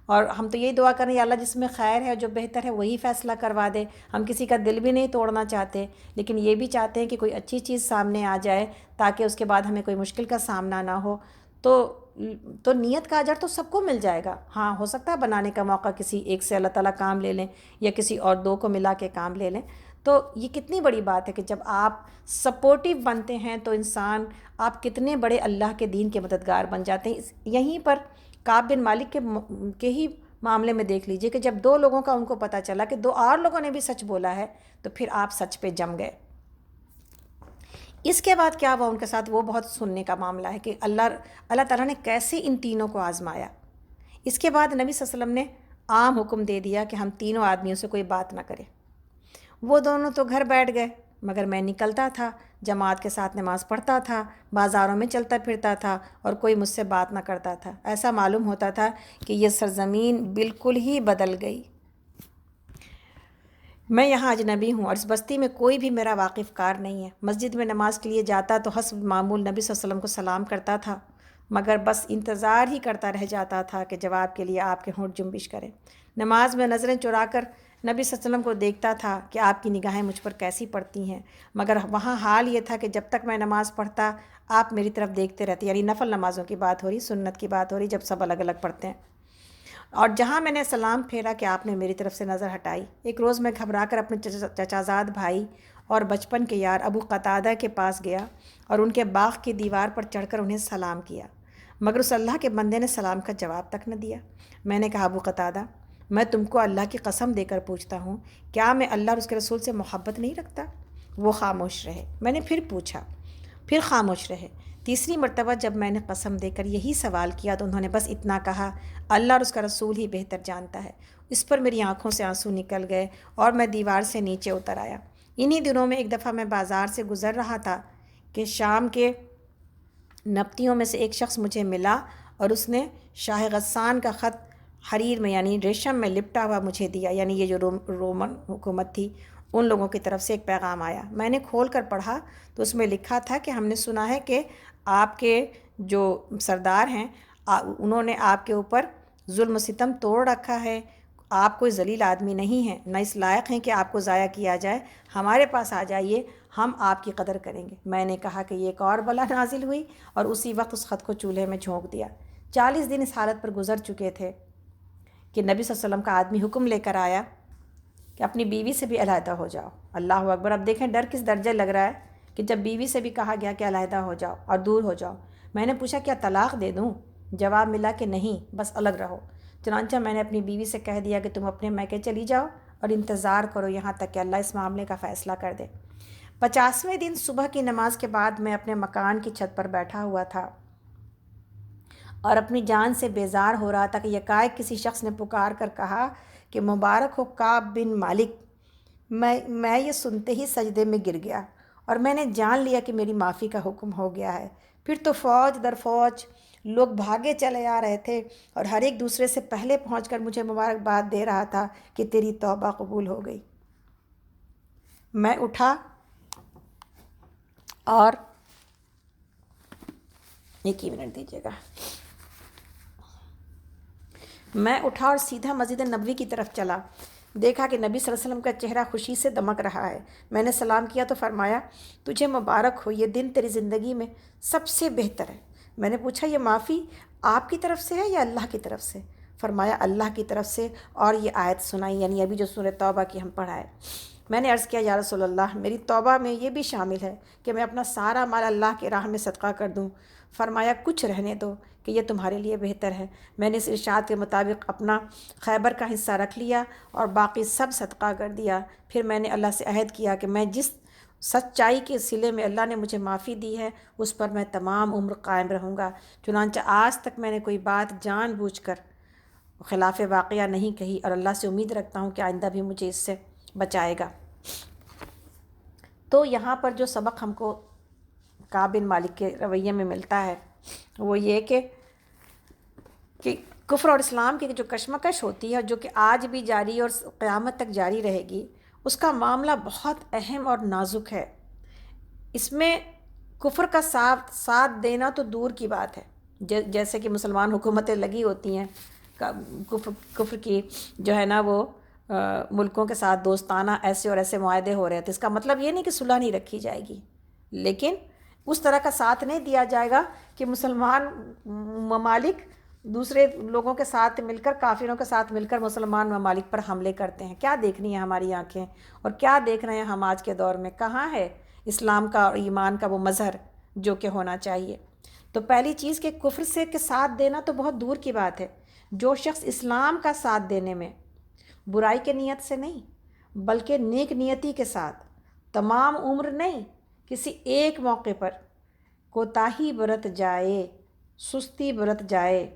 اور ہم تو یہی دعا کریں یا اللہ جس میں خیر ہے جو بہتر ہے وہی فیصلہ کروا دے۔ ہم کسی کا دل بھی نہیں توڑنا چاہتے، لیکن یہ بھی چاہتے ہیں کہ کوئی اچھی چیز سامنے آ جائے تاکہ اس کے بعد ہمیں کوئی مشکل کا سامنا نہ ہو۔ تو نیت کا اجر تو سب کو مل جائے گا۔ ہاں ہو سکتا ہے بنانے کا موقع کسی ایک سے اللہ تعالیٰ کام لے لیں یا کسی اور 2 کو ملا کے کام لے لیں، تو یہ کتنی بڑی بات ہے کہ جب آپ سپورٹیو بنتے ہیں تو انسان آپ کتنے بڑے اللہ کے دین کے مددگار بن جاتے ہیں۔ یہیں پر کعب بن مالک کے ہی معاملے میں دیکھ لیجئے کہ جب 2 لوگوں کا ان کو پتہ چلا کہ 2 اور لوگوں نے بھی سچ بولا ہے تو پھر آپ سچ پہ جم گئے۔ اس کے بعد کیا ہوا ان کے ساتھ، وہ بہت سننے کا معاملہ ہے کہ اللہ تعالیٰ نے کیسے ان تینوں کو آزمایا۔ اس کے بعد نبی صلی اللہ علیہ وسلم نے عام حکم دے دیا کہ ہم تینوں آدمیوں سے کوئی بات نہ کریں۔ وہ دونوں تو گھر بیٹھ گئے، مگر میں نکلتا تھا، جماعت کے ساتھ نماز پڑھتا تھا، بازاروں میں چلتا پھرتا تھا، اور کوئی مجھ سے بات نہ کرتا تھا۔ ایسا معلوم ہوتا تھا کہ یہ سرزمین بالکل ہی بدل گئی، میں یہاں اجنبی ہوں اور اس بستی میں کوئی بھی میرا واقف کار نہیں ہے۔ مسجد میں نماز کے لیے جاتا تو حسب معمول نبی صلی اللہ علیہ وسلم کو سلام کرتا تھا، مگر بس انتظار ہی کرتا رہ جاتا تھا کہ جواب کے لیے آپ کے ہونٹ جنبش کریں۔ نماز میں نظریں چرا کر نبی صلی اللہ علیہ وسلم کو دیکھتا تھا کہ آپ کی نگاہیں مجھ پر کیسی پڑتی ہیں، مگر وہاں حال یہ تھا کہ جب تک میں نماز پڑھتا آپ میری طرف دیکھتے رہتے، یعنی نفل نمازوں کی بات ہو رہی، سنت کی بات ہو رہی، جب سب الگ الگ پڑھتے ہیں۔ اور جہاں میں نے سلام پھیرا کہ آپ نے میری طرف سے نظر ہٹائی۔ ایک روز میں گھبرا کر اپنے چچا زاد بھائی اور بچپن کے یار ابو قتادہ کے پاس گیا اور ان کے باغ کی دیوار پر چڑھ کر انہیں سلام کیا، مگر اس اللہ کے بندے نے سلام کا جواب تک نہ دیا۔ میں نے کہا ابو قتادہ، میں تم کو اللہ کی قسم دے کر پوچھتا ہوں، کیا میں اللہ اور اس کے رسول سے محبت نہیں رکھتا؟ وہ خاموش رہے۔ میں نے پھر پوچھا، پھر خاموش رہے۔ تیسری مرتبہ جب میں نے قسم دے کر یہی سوال کیا تو انہوں نے بس اتنا کہا، اللہ اور اس کا رسول ہی بہتر جانتا ہے۔ اس پر میری آنکھوں سے آنسو نکل گئے اور میں دیوار سے نیچے اتر آیا۔ انہی دنوں میں ایک دفعہ میں بازار سے گزر رہا تھا کہ شام کے نبطیوں میں سے ایک شخص مجھے ملا اور اس نے شاہ غسان کا خط حریر میں یعنی ریشم میں لپٹا ہوا مجھے دیا، یعنی یہ جو رومن حکومت تھی ان لوگوں کی طرف سے ایک پیغام آیا۔ میں نے کھول کر پڑھا تو اس میں لکھا تھا کہ ہم نے سنا ہے کہ آپ کے جو سردار ہیں انہوں نے آپ کے اوپر ظلم و ستم توڑ رکھا ہے، آپ کوئی ذلیل آدمی نہیں ہیں، نہ اس لائق ہیں کہ آپ کو ضائع کیا جائے، ہمارے پاس آ جائیے، ہم آپ کی قدر کریں گے۔ میں نے کہا کہ یہ ایک اور بلا نازل ہوئی اور اسی وقت اس خط کو چولہے میں جھونک دیا۔ 40 دن اس حالت پر گزر چکے تھے کہ نبی صلی اللہ علیہ وسلم کا آدمی حکم لے کر آیا کہ اپنی بیوی سے بھی علیحدہ ہو جاؤ۔ اللہ اکبر! اب دیکھیں ڈر کس درجے لگ رہا ہے کہ جب بیوی سے بھی کہا گیا کہ علیحدہ ہو جاؤ اور دور ہو جاؤ۔ میں نے پوچھا کیا طلاق دے دوں؟ جواب ملا کہ نہیں، بس الگ رہو۔ چنانچہ میں نے اپنی بیوی سے کہہ دیا کہ تم اپنے میکے چلی جاؤ اور انتظار کرو یہاں تک کہ اللہ اس معاملے کا فیصلہ کر دے۔ 50ویں دن صبح کی نماز کے بعد میں اپنے مکان کی چھت پر بیٹھا ہوا تھا اور اپنی جان سے بیزار ہو رہا تھا کہ یکایک کسی شخص نے پکار کر کہا کہ مبارک ہو کعب بن مالک۔ میں یہ سنتے ہی سجدے میں گر گیا اور میں نے جان لیا کہ میری معافی کا حکم ہو گیا ہے۔ پھر تو فوج در فوج لوگ بھاگے چلے آ رہے تھے اور ہر ایک دوسرے سے پہلے پہنچ کر مجھے مبارکباد دے رہا تھا کہ تیری توبہ قبول ہو گئی۔ میں اٹھا اور ایک ہی منٹ دیجیے گا۔ میں اٹھا اور سیدھا مسجد نبوی کی طرف چلا۔ دیکھا کہ نبی صلی اللہ علیہ وسلم کا چہرہ خوشی سے دمک رہا ہے۔ میں نے سلام کیا تو فرمایا، تجھے مبارک ہو، یہ دن تیری زندگی میں سب سے بہتر ہے۔ میں نے پوچھا یہ معافی آپ کی طرف سے ہے یا اللہ کی طرف سے؟ فرمایا اللہ کی طرف سے، اور یہ آیت سنائی، یعنی ابھی جو سورہ توبہ کی ہم پڑھائے۔ میں نے عرض کیا یا رسول اللہ، میری توبہ میں یہ بھی شامل ہے کہ میں اپنا سارا مال اللہ کے راہ میں صدقہ کر دوں۔ فرمایا کچھ رہنے دو کہ یہ تمہارے لیے بہتر ہے۔ میں نے اس ارشاد کے مطابق اپنا خیبر کا حصہ رکھ لیا اور باقی سب صدقہ کر دیا۔ پھر میں نے اللہ سے عہد کیا کہ میں جس سچائی کے صلے میں اللہ نے مجھے معافی دی ہے اس پر میں تمام عمر قائم رہوں گا۔ چنانچہ آج تک میں نے کوئی بات جان بوجھ کر خلاف واقعہ نہیں کہی اور اللہ سے امید رکھتا ہوں کہ آئندہ بھی مجھے اس سے بچائے گا۔ تو یہاں پر جو سبق ہم کو کعب بن مالک کے رویے میں ملتا ہے وہ یہ کہ کفر اور اسلام کی جو کشمکش ہوتی ہے جو کہ آج بھی جاری اور قیامت تک جاری رہے گی، اس کا معاملہ بہت اہم اور نازک ہے۔ اس میں کفر کا ساتھ دینا تو دور کی بات ہے، جیسے کہ مسلمان حکومتیں لگی ہوتی ہیں کفر کی جو ہے نا وہ ملکوں کے ساتھ دوستانہ ایسے اور ایسے معاہدے ہو رہے تھے۔ اس کا مطلب یہ نہیں کہ صلح نہیں رکھی جائے گی، لیکن اس طرح کا ساتھ نہیں دیا جائے گا کہ مسلمان ممالک دوسرے لوگوں کے ساتھ مل کر، کافروں کے ساتھ مل کر مسلمان ممالک پر حملے کرتے ہیں۔ کیا دیکھنی ہے ہماری آنکھیں اور کیا دیکھ رہے ہیں ہم آج کے دور میں؟ کہاں ہے اسلام کا اور ایمان کا وہ مظہر جو کہ ہونا چاہیے؟ تو پہلی چیز کہ کفر سے کے ساتھ دینا تو بہت دور کی بات ہے۔ جو شخص اسلام کا ساتھ دینے میں برائی کے نیت سے نہیں بلکہ نیک نیتی کے ساتھ، تمام عمر نہیں، کسی ایک موقع پر کوتاہی برت جائے، سستی برت جائے،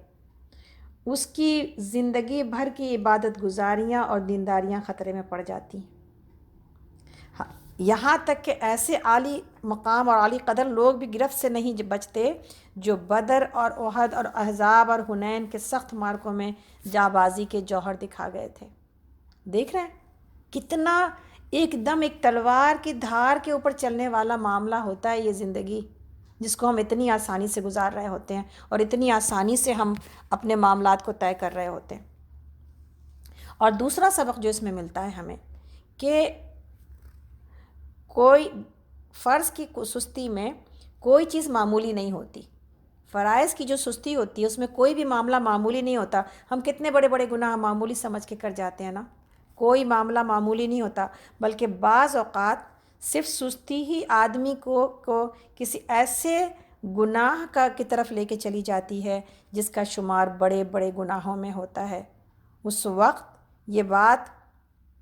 اس کی زندگی بھر کی عبادت گزاریاں اور دینداریاں خطرے میں پڑ جاتی ہیں۔ یہاں تک کہ ایسے عالی مقام اور عالی قدر لوگ بھی گرفت سے نہیں بچتے جو بدر اور احد اور احزاب اور حنین کے سخت مارکوں میں جانبازی کے جوہر دکھا گئے تھے۔ دیکھ رہے ہیں کتنا ایک دم ایک تلوار کی دھار کے اوپر چلنے والا معاملہ ہوتا ہے یہ زندگی، جس کو ہم اتنی آسانی سے گزار رہے ہوتے ہیں اور اتنی آسانی سے ہم اپنے معاملات کو طے کر رہے ہوتے ہیں۔ اور دوسرا سبق جو اس میں ملتا ہے ہمیں کہ کوئی فرض کی سستی میں کوئی چیز معمولی نہیں ہوتی. فرائض کی جو سستی ہوتی ہے اس میں کوئی بھی معاملہ معمولی نہیں ہوتا. ہم کتنے بڑے بڑے گناہ معمولی سمجھ کے کر جاتے ہیں نا. کوئی معاملہ معمولی نہیں ہوتا، بلکہ بعض اوقات صرف سستی ہی آدمی کو کسی ایسے گناہ کی طرف لے کے چلی جاتی ہے جس کا شمار بڑے بڑے گناہوں میں ہوتا ہے. اس وقت یہ بات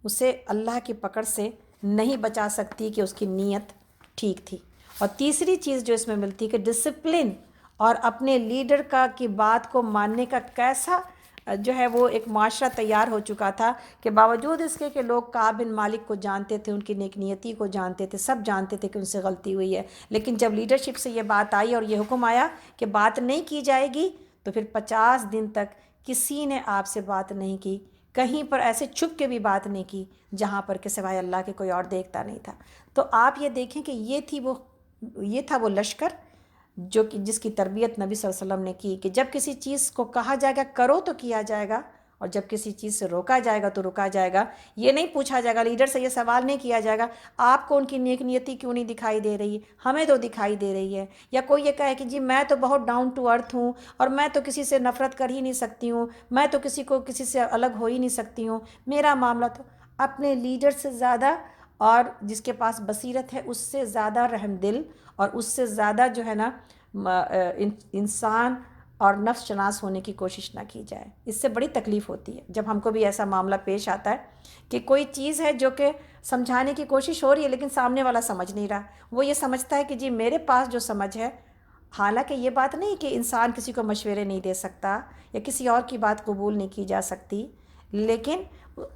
اسے اللہ کی پکڑ سے نہیں بچا سکتی کہ اس کی نیت ٹھیک تھی. اور تیسری چیز جو اس میں ملتی ہے کہ ڈسپلن اور اپنے لیڈر کی بات کو ماننے کا کیسا جو ہے وہ ایک معاشرہ تیار ہو چکا تھا کہ باوجود اس کے کہ لوگ کعب بن مالک کو جانتے تھے، ان کی نیک نیتی کو جانتے تھے، سب جانتے تھے کہ ان سے غلطی ہوئی ہے، لیکن جب لیڈرشپ سے یہ بات آئی اور یہ حکم آیا کہ بات نہیں کی جائے گی تو پھر 50 دن تک کسی نے آپ سے بات نہیں کی، کہیں پر ایسے چھپ کے بھی بات نہیں کی جہاں پر کہ سوائے اللہ کے کوئی اور دیکھتا نہیں تھا. تو آپ یہ دیکھیں کہ یہ تھا وہ لشکر جو کہ جس کی تربیت نبی صلی اللہ علیہ وسلم نے کی کہ جب کسی چیز کو کہا جائے گا کرو تو کیا جائے گا، اور جب کسی چیز سے روکا جائے گا تو رکا جائے گا. یہ نہیں پوچھا جائے گا، لیڈر سے یہ سوال نہیں کیا جائے گا آپ کو ان کی نیک نیتی کیوں نہیں دکھائی دے رہی، ہمیں تو دکھائی دے رہی ہے. یا کوئی یہ کہے کہ جی میں تو بہت ڈاؤن ٹو ارتھ ہوں اور میں تو کسی سے نفرت کر ہی نہیں سکتی ہوں، میں تو کسی سے الگ ہو ہی نہیں سکتی ہوں، میرا معاملہ تو اپنے لیڈر سے زیادہ اور جس کے پاس بصیرت ہے اس سے زیادہ رحم دل اور اس سے زیادہ جو ہے نا انسان اور نفس شناس ہونے کی کوشش نہ کی جائے. اس سے بڑی تکلیف ہوتی ہے جب ہم کو بھی ایسا معاملہ پیش آتا ہے کہ کوئی چیز ہے جو کہ سمجھانے کی کوشش ہو رہی ہے لیکن سامنے والا سمجھ نہیں رہا، وہ یہ سمجھتا ہے کہ جی میرے پاس جو سمجھ ہے. حالانکہ یہ بات نہیں کہ انسان کسی کو مشورے نہیں دے سکتا یا کسی اور کی بات قبول نہیں کی جا سکتی، لیکن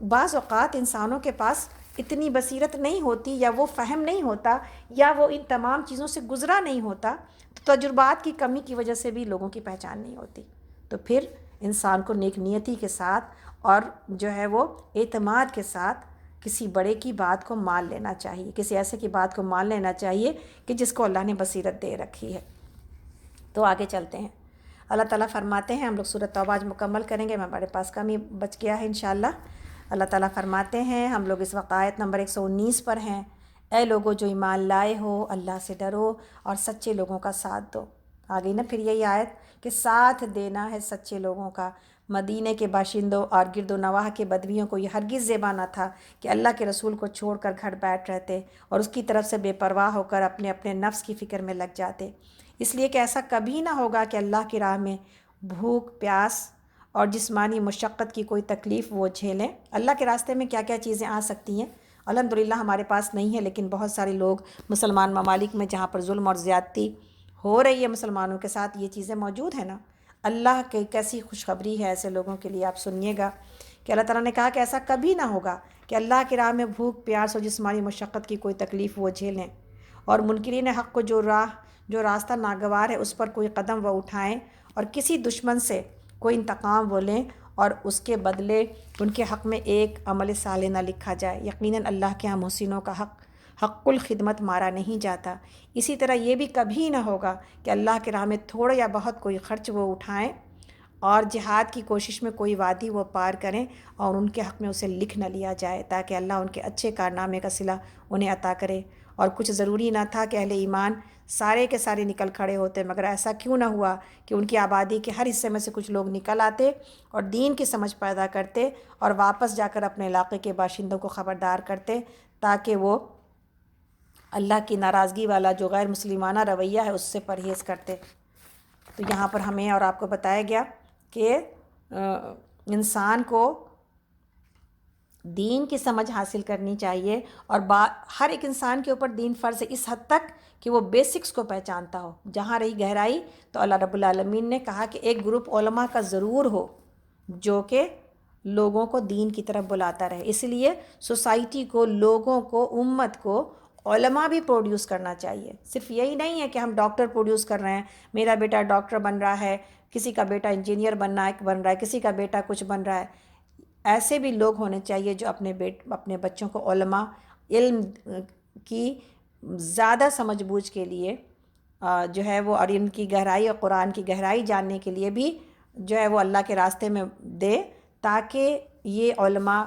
بعض اوقات انسانوں کے پاس اتنی بصیرت نہیں ہوتی یا وہ فہم نہیں ہوتا یا وہ ان تمام چیزوں سے گزرا نہیں ہوتا، تو تجربات کی کمی کی وجہ سے بھی لوگوں کی پہچان نہیں ہوتی. تو پھر انسان کو نیک نیتی کے ساتھ اور جو ہے وہ اعتماد کے ساتھ کسی بڑے کی بات کو مان لینا چاہیے، کسی ایسے کی بات کو مان لینا چاہیے کہ جس کو اللہ نے بصیرت دے رکھی ہے. تو آگے چلتے ہیں. اللہ تعالیٰ فرماتے ہیں، ہم لوگ سورۃ توبہ آج مکمل کریں گے، ہمارے پاس کم ہی بچ گیا ہے انشاءاللہ. اللہ تعالیٰ فرماتے ہیں، ہم لوگ اس وقت آیت نمبر 119 پر ہیں. اے لوگو جو ایمان لائے ہو اللہ سے ڈرو اور سچے لوگوں کا ساتھ دو. آگئی نا پھر یہی آیت کہ ساتھ دینا ہے سچے لوگوں کا. مدینے کے باشندوں اور گرد و نواح کے بدویوں کو یہ ہرگز زیبا نہ تھا کہ اللہ کے رسول کو چھوڑ کر گھر بیٹھ رہتے اور اس کی طرف سے بے پرواہ ہو کر اپنے اپنے نفس کی فکر میں لگ جاتے. اس لیے کہ ایسا کبھی نہ ہوگا کہ اللہ کی راہ میں بھوک پیاس اور جسمانی مشقت کی کوئی تکلیف وہ جھیلیں. اللہ کے راستے میں کیا کیا چیزیں آ سکتی ہیں الحمدللہ ہمارے پاس نہیں ہے، لیکن بہت سارے لوگ مسلمان ممالک میں جہاں پر ظلم اور زیادتی ہو رہی ہے مسلمانوں کے ساتھ، یہ چیزیں موجود ہیں نا. اللہ کی کیسی خوشخبری ہے ایسے لوگوں کے لیے، آپ سنیے گا کہ اللہ تعالیٰ نے کہا کہ ایسا کبھی نہ ہوگا کہ اللہ کی راہ میں بھوک پیاس اور جسمانی مشقت کی کوئی تکلیف وہ جھیلیں، اور منکرین حق کو جو راستہ ناگوار ہے اس پر کوئی قدم وہ اٹھائیں، اور کسی دشمن سے کوئی انتقام وہ لیں اور اس کے بدلے ان کے حق میں ایک عمل صالح نہ لکھا جائے. یقیناً اللہ کے ہاں محسنوں کا حق الخدمت مارا نہیں جاتا. اسی طرح یہ بھی کبھی نہ ہوگا کہ اللہ کے راہ میں تھوڑا یا بہت کوئی خرچ وہ اٹھائیں اور جہاد کی کوشش میں کوئی وادی وہ پار کریں اور ان کے حق میں اسے لکھ نہ لیا جائے تاکہ اللہ ان کے اچھے کارنامے کا صلہ انہیں عطا کرے. اور کچھ ضروری نہ تھا کہ اہل ایمان سارے کے سارے نکل کھڑے ہوتے، مگر ایسا کیوں نہ ہوا کہ ان کی آبادی کے ہر حصے میں سے کچھ لوگ نکل آتے اور دین کی سمجھ پیدا کرتے اور واپس جا کر اپنے علاقے کے باشندوں کو خبردار کرتے تاکہ وہ اللہ کی ناراضگی والا جو غیر مسلمانہ رویہ ہے اس سے پرہیز کرتے. تو یہاں پر ہمیں اور آپ کو بتایا گیا کہ انسان کو دین کی سمجھ حاصل کرنی چاہیے اور ہر ایک انسان کے اوپر دین فرض ہے اس حد تک کہ وہ بیسکس کو پہچانتا ہو. جہاں رہی گہرائی تو اللہ رب العالمین نے کہا کہ ایک گروپ علماء کا ضرور ہو جو کہ لوگوں کو دین کی طرف بلاتا رہے. اس لیے سوسائٹی کو، لوگوں کو، امت کو علماء بھی پروڈیوس کرنا چاہیے. صرف یہی نہیں ہے کہ ہم ڈاکٹر پروڈیوس کر رہے ہیں، میرا بیٹا ڈاکٹر بن رہا ہے، کسی کا بیٹا انجینئر بن رہا ہے، کسی کا بیٹا کچھ بن رہا ہے. ایسے بھی لوگ ہونے چاہیے جو اپنے بچوں کو علم کی زیادہ سمجھ بوجھ کے لیے جو ہے وہ اور ان کی گہرائی اور قرآن کی گہرائی جاننے کے لیے بھی جو ہے وہ اللہ کے راستے میں دے تاکہ یہ علماء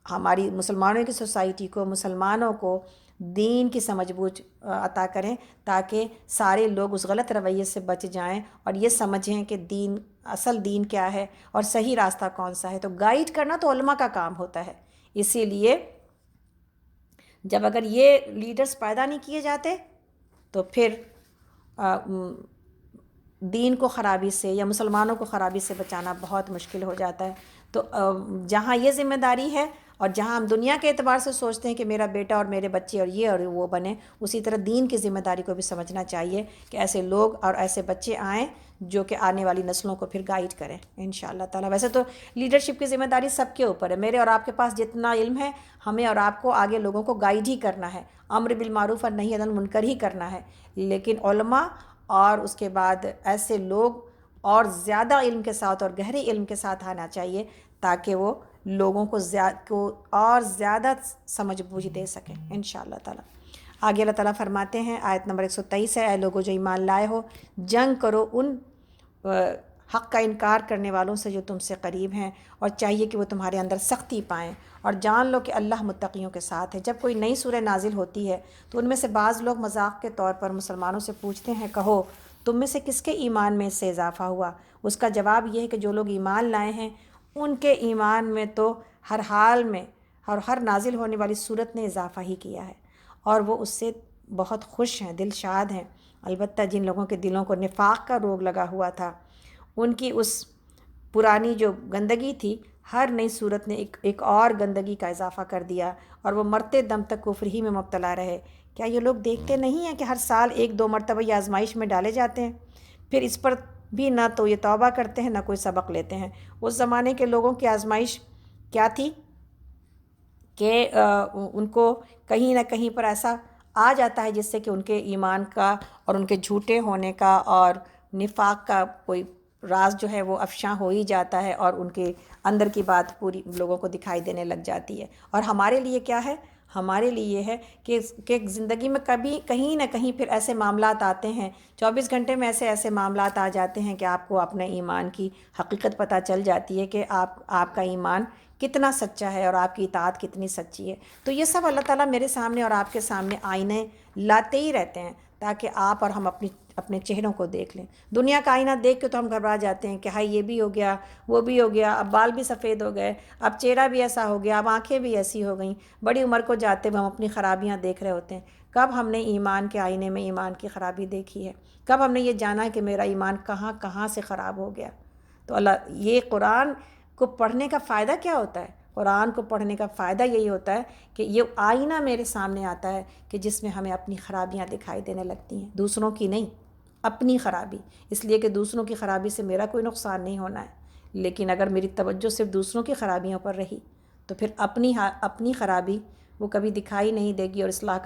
ہماری مسلمانوں کی سوسائٹی کو، مسلمانوں کو دین کی سمجھ بوجھ عطا کریں، تاکہ سارے لوگ اس غلط رویے سے بچ جائیں اور یہ سمجھیں کہ دین، اصل دین کیا ہے اور صحیح راستہ کون سا ہے۔ تو گائیڈ کرنا تو علماء کا کام ہوتا ہے۔ اسی لیے جب اگر یہ لیڈرز پیدا نہیں کیے جاتے تو پھر دین کو خرابی سے یا مسلمانوں کو خرابی سے بچانا بہت مشکل ہو جاتا ہے۔ تو جہاں یہ ذمہ داری ہے اور جہاں ہم دنیا کے اعتبار سے سوچتے ہیں کہ میرا بیٹا اور میرے بچے اور یہ اور وہ بنے، اسی طرح دین کی ذمہ داری کو بھی سمجھنا چاہیے کہ ایسے لوگ اور ایسے بچے آئیں جو کہ آنے والی نسلوں کو پھر گائیڈ کریں انشاءاللہ تعالیٰ۔ ویسے تو لیڈرشپ کی ذمہ داری سب کے اوپر ہے، میرے اور آپ کے پاس جتنا علم ہے ہمیں اور آپ کو آگے لوگوں کو گائیڈ ہی کرنا ہے، امر بالمعروف اور نہی عن المنکر ہی کرنا ہے۔ لیکن علماء اور اس کے بعد ایسے لوگ اور زیادہ علم کے ساتھ اور گہرے علم کے ساتھ آنا چاہیے تاکہ وہ لوگوں کو اور زیادہ سمجھ بوجھ دے سکیں انشاءاللہ تعالیٰ۔ آگے اللہ تعالیٰ فرماتے ہیں، آیت نمبر 123 ہے، اے لوگو جو ایمان لائے ہو، جنگ کرو ان حق کا انکار کرنے والوں سے جو تم سے قریب ہیں، اور چاہیے کہ وہ تمہارے اندر سختی پائیں، اور جان لو کہ اللہ متقیوں کے ساتھ ہے۔ جب کوئی نئی سورہ نازل ہوتی ہے تو ان میں سے بعض لوگ مذاق کے طور پر مسلمانوں سے پوچھتے ہیں، کہو تم میں سے کس کے ایمان میں اس سے اضافہ ہوا؟ اس کا جواب یہ ہے کہ جو لوگ ایمان لائے ہیں ان کے ایمان میں تو ہر حال میں اور ہر نازل ہونے والی صورت نے اضافہ ہی کیا ہے، اور وہ اس سے بہت خوش ہیں، دل شاد ہیں۔ البتہ جن لوگوں کے دلوں کو نفاق کا روگ لگا ہوا تھا، ان کی اس پرانی جو گندگی تھی، ہر نئی صورت نے ایک اور گندگی کا اضافہ کر دیا، اور وہ مرتے دم تک کفر ہی میں مبتلا رہے۔ کیا یہ لوگ دیکھتے نہیں ہیں کہ ہر سال 1-2 مرتبہ یہ آزمائش میں ڈالے جاتے ہیں، پھر اس پر بھی نہ تو یہ توبہ کرتے ہیں نہ کوئی سبق لیتے ہیں۔ اس زمانے کے لوگوں کی آزمائش کیا تھی کہ ان کو کہیں نہ کہیں پر ایسا آ جاتا ہے جس سے کہ ان کے ایمان کا اور ان کے جھوٹے ہونے کا اور نفاق کا کوئی راز جو ہے وہ افشاں ہو ہی جاتا ہے، اور ان کے اندر کی بات پوری لوگوں کو دکھائی دینے لگ جاتی ہے۔ اور ہمارے لیے کیا ہے؟ ہمارے لیے یہ ہے کہ زندگی میں کبھی کہیں نہ کہیں پھر ایسے معاملات آتے ہیں، 24 گھنٹے میں ایسے معاملات آ جاتے ہیں کہ آپ کو اپنے ایمان کی حقیقت پتہ چل جاتی ہے کہ آپ کا ایمان کتنا سچا ہے اور آپ کی اطاعت کتنی سچی ہے۔ تو یہ سب اللہ تعالیٰ میرے سامنے اور آپ کے سامنے آئینے لاتے ہی رہتے ہیں تاکہ آپ اور ہم اپنے چہروں کو دیکھ لیں۔ دنیا کا آئینہ دیکھ کے تو ہم گھبرا جاتے ہیں کہ ہائی یہ بھی ہو گیا، وہ بھی ہو گیا، اب بال بھی سفید ہو گئے، اب چہرہ بھی ایسا ہو گیا، اب آنکھیں بھی ایسی ہو گئیں۔ بڑی عمر کو جاتے ہوئے ہم اپنی خرابیاں دیکھ رہے ہوتے ہیں۔ کب ہم نے ایمان کے آئینے میں ایمان کی خرابی دیکھی ہے؟ کب ہم نے یہ جانا ہے کہ میرا ایمان کہاں کہاں سے خراب ہو گیا؟ تو یہ قرآن کو پڑھنے کا فائدہ کیا ہوتا ہے؟ قرآن کو پڑھنے کا فائدہ یہی ہوتا ہے کہ یہ آئینہ میرے سامنے آتا ہے کہ جس میں ہمیں اپنی خرابیاں دکھائی دینے لگتی ہیں، دوسروں کی نہیں، اپنی خرابی۔ اس لیے کہ دوسروں کی خرابی سے میرا کوئی نقصان نہیں ہونا ہے، لیکن اگر میری توجہ صرف دوسروں کی خرابیوں پر رہی تو پھر اپنی خرابی وہ کبھی دکھائی نہیں دے گی، اور اصلاح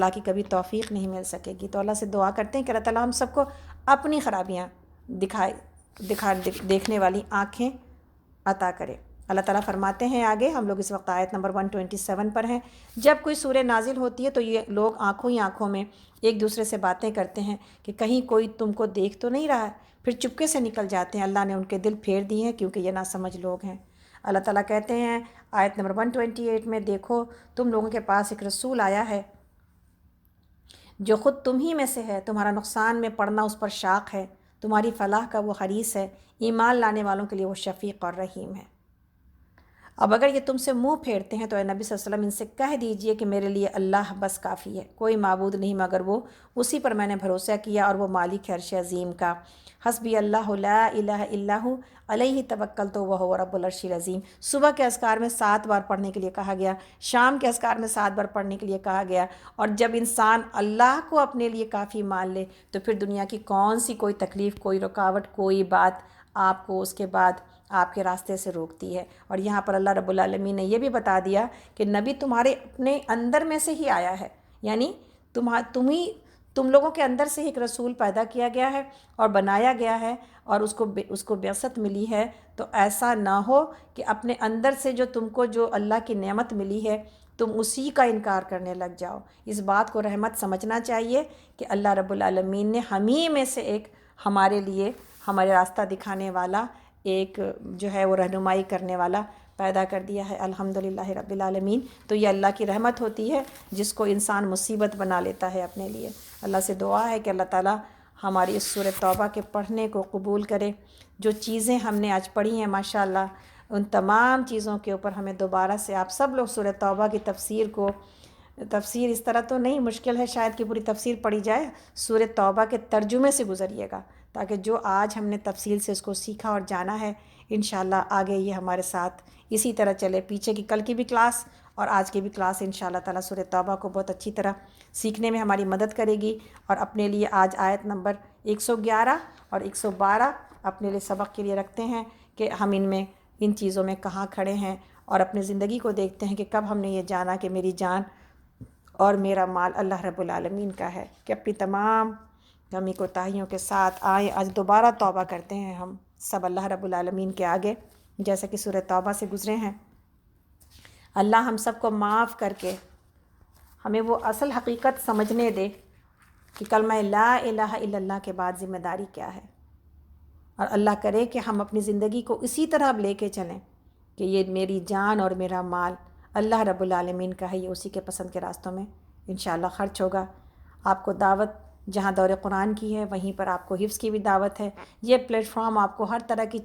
کی کبھی توفیق نہیں مل سکے گی۔ تو اللہ سے دعا کرتے ہیں کہ اللہ تعالیٰ ہم سب کو اپنی خرابیاں دیکھنے والی آنکھیں عطا کرے۔ اللہ تعالیٰ فرماتے ہیں آگے، ہم لوگ اس وقت آیت نمبر 127 پر ہیں، جب کوئی سورہ نازل ہوتی ہے تو یہ لوگ آنکھوں ہی آنکھوں میں ایک دوسرے سے باتیں کرتے ہیں کہ کہیں کوئی تم کو دیکھ تو نہیں رہا ہے، پھر چپکے سے نکل جاتے ہیں۔ اللہ نے ان کے دل پھیر دیے ہیں کیونکہ یہ ناسمجھ لوگ ہیں۔ اللہ تعالیٰ کہتے ہیں آیت نمبر 128 میں، دیکھو تم لوگوں کے پاس ایک رسول آیا ہے جو خود تم ہی میں سے ہے، تمہارا نقصان میں پڑنا اس پر شاق ہے، تمہاری فلاح کا وہ حریص ہے، ایمان لانے والوں کے لیے وہ شفیق اور رحیم ہے۔ اب اگر یہ تم سے منہ پھیرتے ہیں تو اے نبی صلی اللہ علیہ وسلم ان سے کہہ دیجئے کہ میرے لیے اللہ بس کافی ہے، کوئی معبود نہیں مگر وہ، اسی پر میں نے بھروسہ کیا اور وہ مالک ہے عرش عظیم کا۔ حسبی اللہ لا الہ الا ہو علیہ توکلت وہو رب العرش العظیم۔ صبح کے اذکار میں 7 بار پڑھنے کے لیے کہا گیا، شام کے اذکار میں 7 بار پڑھنے کے لیے کہا گیا، اور جب انسان اللہ کو اپنے لیے کافی مان لے تو پھر دنیا کی کون سی کوئی تکلیف، کوئی رکاوٹ، کوئی بات آپ کو اس کے بعد آپ کے راستے سے روکتی ہے۔ اور یہاں پر اللہ رب العالمین نے یہ بھی بتا دیا کہ نبی تمہارے اپنے اندر میں سے ہی آیا ہے، یعنی تم لوگوں کے اندر سے ایک رسول پیدا کیا گیا ہے اور بنایا گیا ہے، اور اس کو بعثت ملی ہے۔ تو ایسا نہ ہو کہ اپنے اندر سے جو اللہ کی نعمت ملی ہے تم اسی کا انکار کرنے لگ جاؤ۔ اس بات کو رحمت سمجھنا چاہیے کہ اللہ رب العالمین نے ہم ہی میں سے ایک ہمارے لیے ہمارے راستہ دکھانے والا ایک جو ہے وہ رہنمائی کرنے والا پیدا کر دیا ہے، الحمدللہ رب العالمین۔ تو یہ اللہ کی رحمت ہوتی ہے جس کو انسان مصیبت بنا لیتا ہے اپنے لیے۔ اللہ سے دعا ہے کہ اللہ تعالیٰ ہماری اس سورۃ توبہ کے پڑھنے کو قبول کرے۔ جو چیزیں ہم نے آج پڑھی ہیں ماشاءاللہ، ان تمام چیزوں کے اوپر ہمیں دوبارہ سے آپ سب لوگ سورۃ توبہ کی تفسیر اس طرح تو نہیں، مشکل ہے شاید کہ پوری تفسیر پڑھی جائے، سورۃ توبہ کے ترجمے سے گزریے گا، تاکہ جو آج ہم نے تفصیل سے اس کو سیکھا اور جانا ہے، انشاءاللہ آگے یہ ہمارے ساتھ اسی طرح چلے۔ پیچھے کی کل کی بھی کلاس اور آج کی بھی کلاس انشاءاللہ تعالیٰ سورۃ توبہ کو بہت اچھی طرح سیکھنے میں ہماری مدد کرے گی، اور اپنے لیے آج آیت نمبر 111 اور 112 اپنے لیے سبق کے لیے رکھتے ہیں کہ ہم ان چیزوں میں کہاں کھڑے ہیں، اور اپنے زندگی کو دیکھتے ہیں کہ کب ہم نے یہ جانا کہ میری جان اور میرا مال اللہ رب العالمین کا ہے، کہ اپنی تمام کمی کوتاہیوں کے ساتھ آئیں، آج دوبارہ توبہ کرتے ہیں ہم سب اللہ رب العالمین کے آگے، جیسا کہ سورۃ توبہ سے گزرے ہیں۔ اللہ ہم سب کو معاف کر کے ہمیں وہ اصل حقیقت سمجھنے دے کہ کلمہ لا الہ الا اللہ کے بعد ذمہ داری کیا ہے، اور اللہ کرے کہ ہم اپنی زندگی کو اسی طرح اب لے کے چلیں کہ یہ میری جان اور میرا مال اللہ رب العالمین کا ہے، یہ اسی کے پسند کے راستوں میں انشاءاللہ خرچ ہوگا۔ آپ کو دعوت جہاں دور قرآن کی ہے، وہیں پر آپ کو حفظ کی بھی دعوت ہے۔ یہ پلیٹ فارم آپ کو ہر طرح کی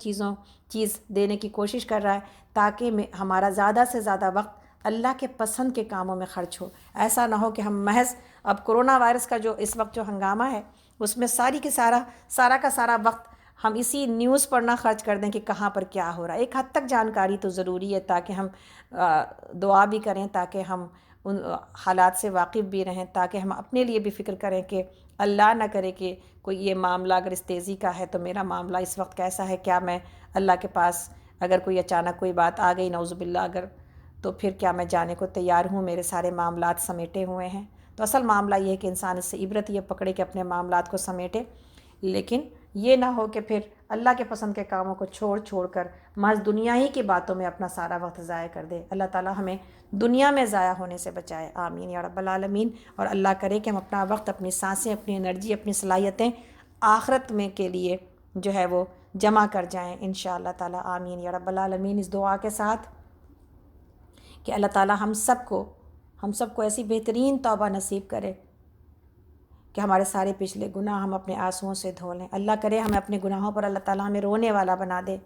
چیز دینے کی کوشش کر رہا ہے، تاکہ ہمارا زیادہ سے زیادہ وقت اللہ کے پسند کے کاموں میں خرچ ہو۔ ایسا نہ ہو کہ ہم محض اب کرونا وائرس کا جو اس وقت جو ہنگامہ ہے، اس میں سارا کا سارا وقت ہم اسی نیوز پڑھنا خرچ کر دیں کہ کہاں پر کیا ہو رہا ہے۔ ایک حد تک جانکاری تو ضروری ہے، تاکہ ہم دعا بھی کریں، تاکہ ہم ان حالات سے واقف بھی رہیں، تاکہ ہم اپنے لیے بھی فکر کریں کہ اللہ نہ کرے کہ کوئی یہ معاملہ اگر اس تیزی کا ہے تو میرا معاملہ اس وقت کیسا ہے، کیا میں اللہ کے پاس اگر کوئی اچانک کوئی بات آ گئی نعوذ باللہ تو پھر کیا میں جانے کو تیار ہوں، میرے سارے معاملات سمیٹے ہوئے ہیں۔ تو اصل معاملہ یہ ہے کہ انسان اس سے عبرت یہ پکڑے کہ اپنے معاملات کو سمیٹے، لیکن یہ نہ ہو کہ پھر اللہ کے پسند کے کاموں کو چھوڑ کر محض دنیا ہی کی باتوں میں اپنا سارا وقت ضائع کر دے۔ اللہ تعالیٰ ہمیں دنیا میں ضائع ہونے سے بچائے، آمین یا رب العالمین۔ اور اللہ کرے کہ ہم اپنا وقت، اپنی سانسیں، اپنی انرجی، اپنی صلاحیتیں آخرت میں کے لیے جو ہے وہ جمع کر جائیں انشاءاللہ تعالیٰ، آمین یا رب العالمین۔ اس دعا کے ساتھ کہ اللہ تعالیٰ ہم سب کو ایسی بہترین توبہ نصیب کرے کہ ہمارے سارے پچھلے گناہ ہم اپنے آنسوؤں سے دھو لیں۔ اللہ کرے ہمیں اپنے گناہوں پر اللہ تعالیٰ ہمیں رونے والا بنا دے۔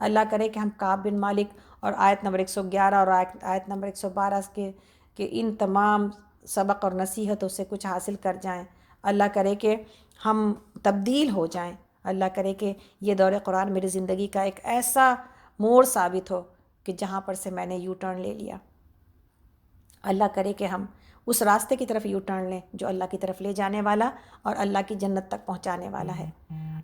اللہ کرے کہ ہم کعب بن مالک اور آیت نمبر 111 اور آیت نمبر 112 کے ان تمام سبق اور نصیحتوں سے کچھ حاصل کر جائیں۔ اللہ کرے کہ ہم تبدیل ہو جائیں۔ اللہ کرے کہ یہ دور قرآن میری زندگی کا ایک ایسا موڑ ثابت ہو کہ جہاں پر سے میں نے یو ٹرن لے لیا۔ اللہ کرے کہ ہم اس راستے کی طرف یو ٹرن لیں جو اللہ کی طرف لے جانے والا اور اللہ کی جنت تک پہنچانے والا ہے،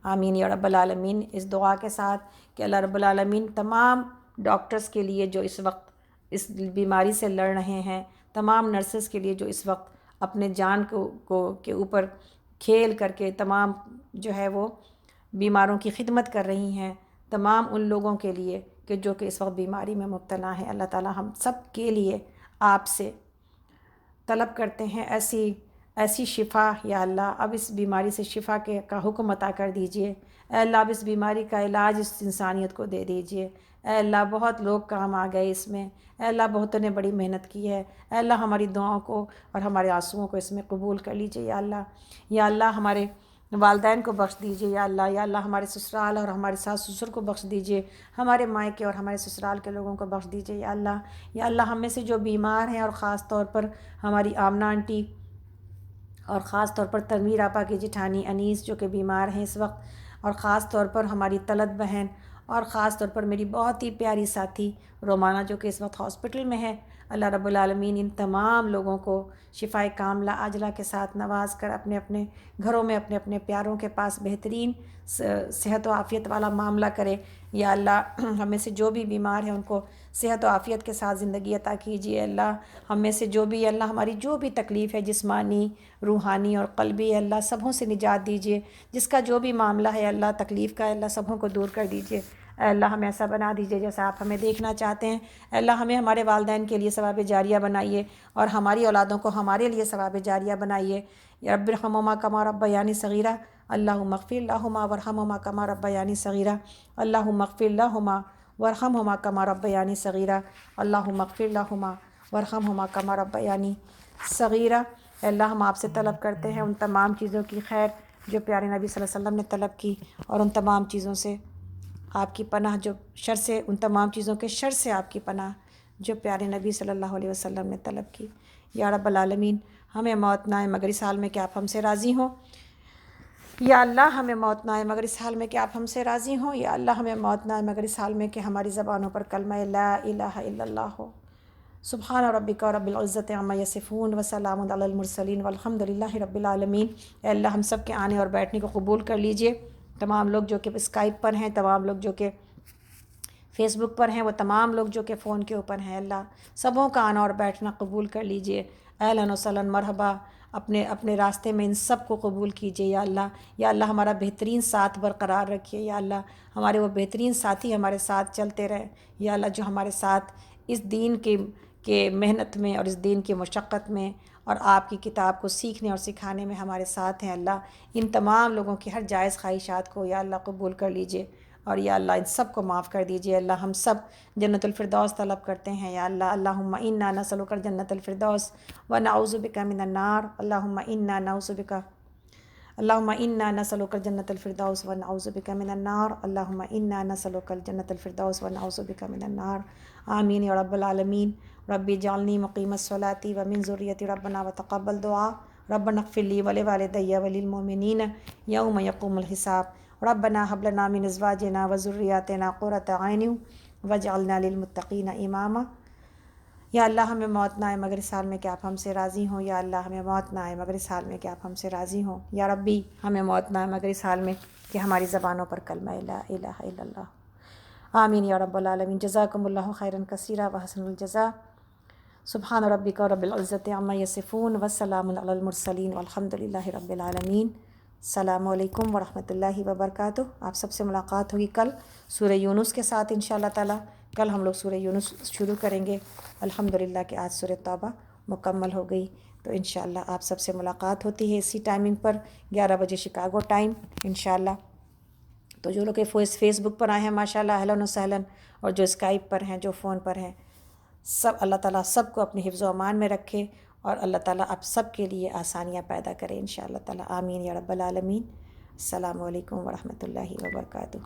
آمین یا رب العالمین۔ اس دعا کے ساتھ کہ اللہ رب العالمین تمام ڈاکٹرز کے لیے جو اس وقت اس بیماری سے لڑ رہے ہیں، تمام نرسز کے لیے جو اس وقت اپنے جان کے اوپر کھیل کر کے تمام جو ہے وہ بیماروں کی خدمت کر رہی ہیں، تمام ان لوگوں کے لیے کہ جو کہ اس وقت بیماری میں مبتلا ہیں، اللہ تعالیٰ ہم سب کے لیے آپ سے طلب کرتے ہیں ایسی شفا، یا اللہ اب اس بیماری سے شفا کا حکم عطا کر دیجئے۔ اے اللہ اب اس بیماری کا علاج اس انسانیت کو دے دیجئے۔ اے اللہ بہت لوگ کام آ گئے اس میں، اے اللہ بہتوں نے بڑی محنت کی ہے، اے اللہ ہماری دعاؤں کو اور ہمارے آنسوؤں کو اس میں قبول کر لیجئے یا اللہ۔ یا اللہ ہمارے والدین کو بخش دیجئے یا اللہ۔ یا اللہ ہمارے سسرال اور ہمارے ساس سسر کو بخش دیجئے، ہمارے مائکے اور ہمارے سسرال کے لوگوں کو بخش دیجئے یا اللہ۔ یا اللہ ہم میں سے جو بیمار ہیں، اور خاص طور پر ہماری آمنہ آنٹی اور خاص طور پر تنویر آپا کی جٹھانی انیس جو کہ بیمار ہیں اس وقت، اور خاص طور پر ہماری طلت بہن، اور خاص طور پر میری بہت ہی پیاری ساتھی رومانہ جو کہ اس وقت ہاسپٹل میں ہے، اللہ رب العالمین ان تمام لوگوں کو شفائے کاملہ عاجلہ کے ساتھ نواز کر اپنے اپنے گھروں میں اپنے اپنے پیاروں کے پاس بہترین صحت و عافیت والا معاملہ کرے یا اللہ۔ ہم میں سے جو بھی بیمار ہیں ان کو صحت و عافیت کے ساتھ زندگی عطا کیجیے اللہ۔ ہم میں سے جو بھی اللہ ہماری جو بھی تکلیف ہے جسمانی، روحانی اور قلبی، اللہ سبھوں سے نجات دیجیے۔ جس کا جو بھی معاملہ ہے اللہ تکلیف کا، اللہ سبھوں کو دور کر دیجیے۔ اے اللہ ہمیں ایسا بنا دیجیے جیسا آپ ہمیں دیکھنا چاہتے ہیں۔ اے اللہ ہمیں ہمارے والدین کے لیے ثواب جاریہ بنائیے، اور ہماری اولادوں کو ہمارے لیے ثواب جاریہ بنائیے۔ یا رب ارحمہما کما ربیانی صغیرہ۔ اللہم اغفر لہما ورحمہما کما ربیانی صغیرہ، اللہم اغفر لہما ورحمہما کما ربیانی صغیرہ، اللہم اغفر لہما ورحمہما کما ربیانی صغیرہ۔ اے اللہ ہم آپ سے طلب کرتے ہیں ان تمام چیزوں کی خیر جو پیارے نبی صلی اللہ علیہ وسلم نے طلب کی، اور ان تمام چیزوں سے آپ کی پناہ جو شر سے، ان تمام چیزوں کے شر سے آپ کی پناہ جو پیارے نبی صلی اللہ علیہ وسلم نے طلب کی۔ یا رب العالمین، ہمیں موت نہ آئے مگر اس حال میں کہ آپ ہم سے راضی ہوں۔ یا اللہ ہمیں موت نہ آئے مگر اس حال میں کہ آپ ہم سے راضی ہوں۔ یا اللہ ہمیں موت نہ آئے مگر اس حال میں کہ ہماری زبانوں پر کلمہ لا الہ الا اللہ ہو۔ سبحان ربک رب العزت عما یصفون وسلام علی المرسلین والحمد للہ رب العالمین۔ اے اللہ ہم سب کے آنے اور بیٹھنے کو قبول کر لیجئے۔ تمام لوگ جو کہ اسکائپ پر ہیں، تمام لوگ جو کہ فیس بک پر ہیں، وہ تمام لوگ جو کہ فون کے اوپر ہیں، اللہ سبوں کا آنا اور بیٹھنا قبول کر لیجئے۔ اہلاً و سہلاً مرحبا، اپنے راستے میں ان سب کو قبول کیجئے یا اللہ۔ یا اللہ ہمارا بہترین ساتھ برقرار رکھیے یا اللہ، ہمارے وہ بہترین ساتھی ہمارے ساتھ چلتے رہیں یا اللہ، جو ہمارے ساتھ اس دین کے محنت میں اور اس دین کی مشقت میں اور آپ کی کتاب کو سیکھنے اور سکھانے میں ہمارے ساتھ ہیں اللہ۔ ان تمام لوگوں کی ہر جائز خواہشات کو یا اللہ قبول کر لیجئے، اور یا اللہ ان سب کو معاف کر دیجئے۔ اللہ ہم سب جنت الفردوس طلب کرتے ہیں یا اللہ۔ اللہم انا نسألک جنت الفردوس ونعوذ بک من النار، اللہم انا نعوذ بک، اللہم انا نسألک جنت الفردوس ونعوذ بک من النار، اللہم انا نسألک جنت الفردوس ونعوذ بک من النار۔ آمین یا رب العالمین۔ ربی اجعلنی مقیم الصلاۃ ومن ذریتی ربنا وتقبل دعا، ربنا اغفر لی ولوالدی وللمؤمنین یوم یقوم الحساب، ربنا هب لنا من ازواجنا وذریاتنا قرۃ اعین واجعلنا للمتقین اماما۔ یا اللہ ہمیں موت نہ آئے مگر اس حال میں کہ آپ ہم سے راضی ہوں، یا اللہ ہمیں موت نہ آئے مگر اس حال میں کہ آپ ہم سے راضی ہوں، یا ربی ہمیں موت نہ آئے مگر اس حال میں کہ ہماری زبانوں پر کلمہ لا الہ الا اللہ۔ آمین یا رب العالمین۔ جزاکم اللہ خیرا کثیرا وحسن الجزاء۔ سبحان ربک رب العزت عما یصفون وسلام علی المرسلین والحمد للہ رب العالمین۔ السلام علیکم ورحمۃ اللہ وبرکاتہ۔ آپ سب سے ملاقات ہوگی کل سورہ یونس کے ساتھ انشاءاللہ تعالی۔ کل ہم لوگ سورہ یونس شروع کریں گے الحمدللہ کہ آج سورہ توبہ مکمل ہو گئی، تو انشاءاللہ آپ سب سے ملاقات ہوتی ہے اسی ٹائمنگ پر 11 بجے شکاگو ٹائم انشاءاللہ۔ تو جو لوگ فیس بک پر آئے ہیں ماشاءاللہ اہلاً و سہلاً، اور جو اسکائپ پر ہیں، جو فون پر ہیں، سب اللہ تعالیٰ سب کو اپنے حفظ و امان میں رکھے، اور اللہ تعالیٰ آپ سب کے لیے آسانیاں پیدا کرے انشاءاللہ تعالیٰ۔ آمین یا رب العالمین۔ السلام علیکم ورحمۃ اللہ وبرکاتہ۔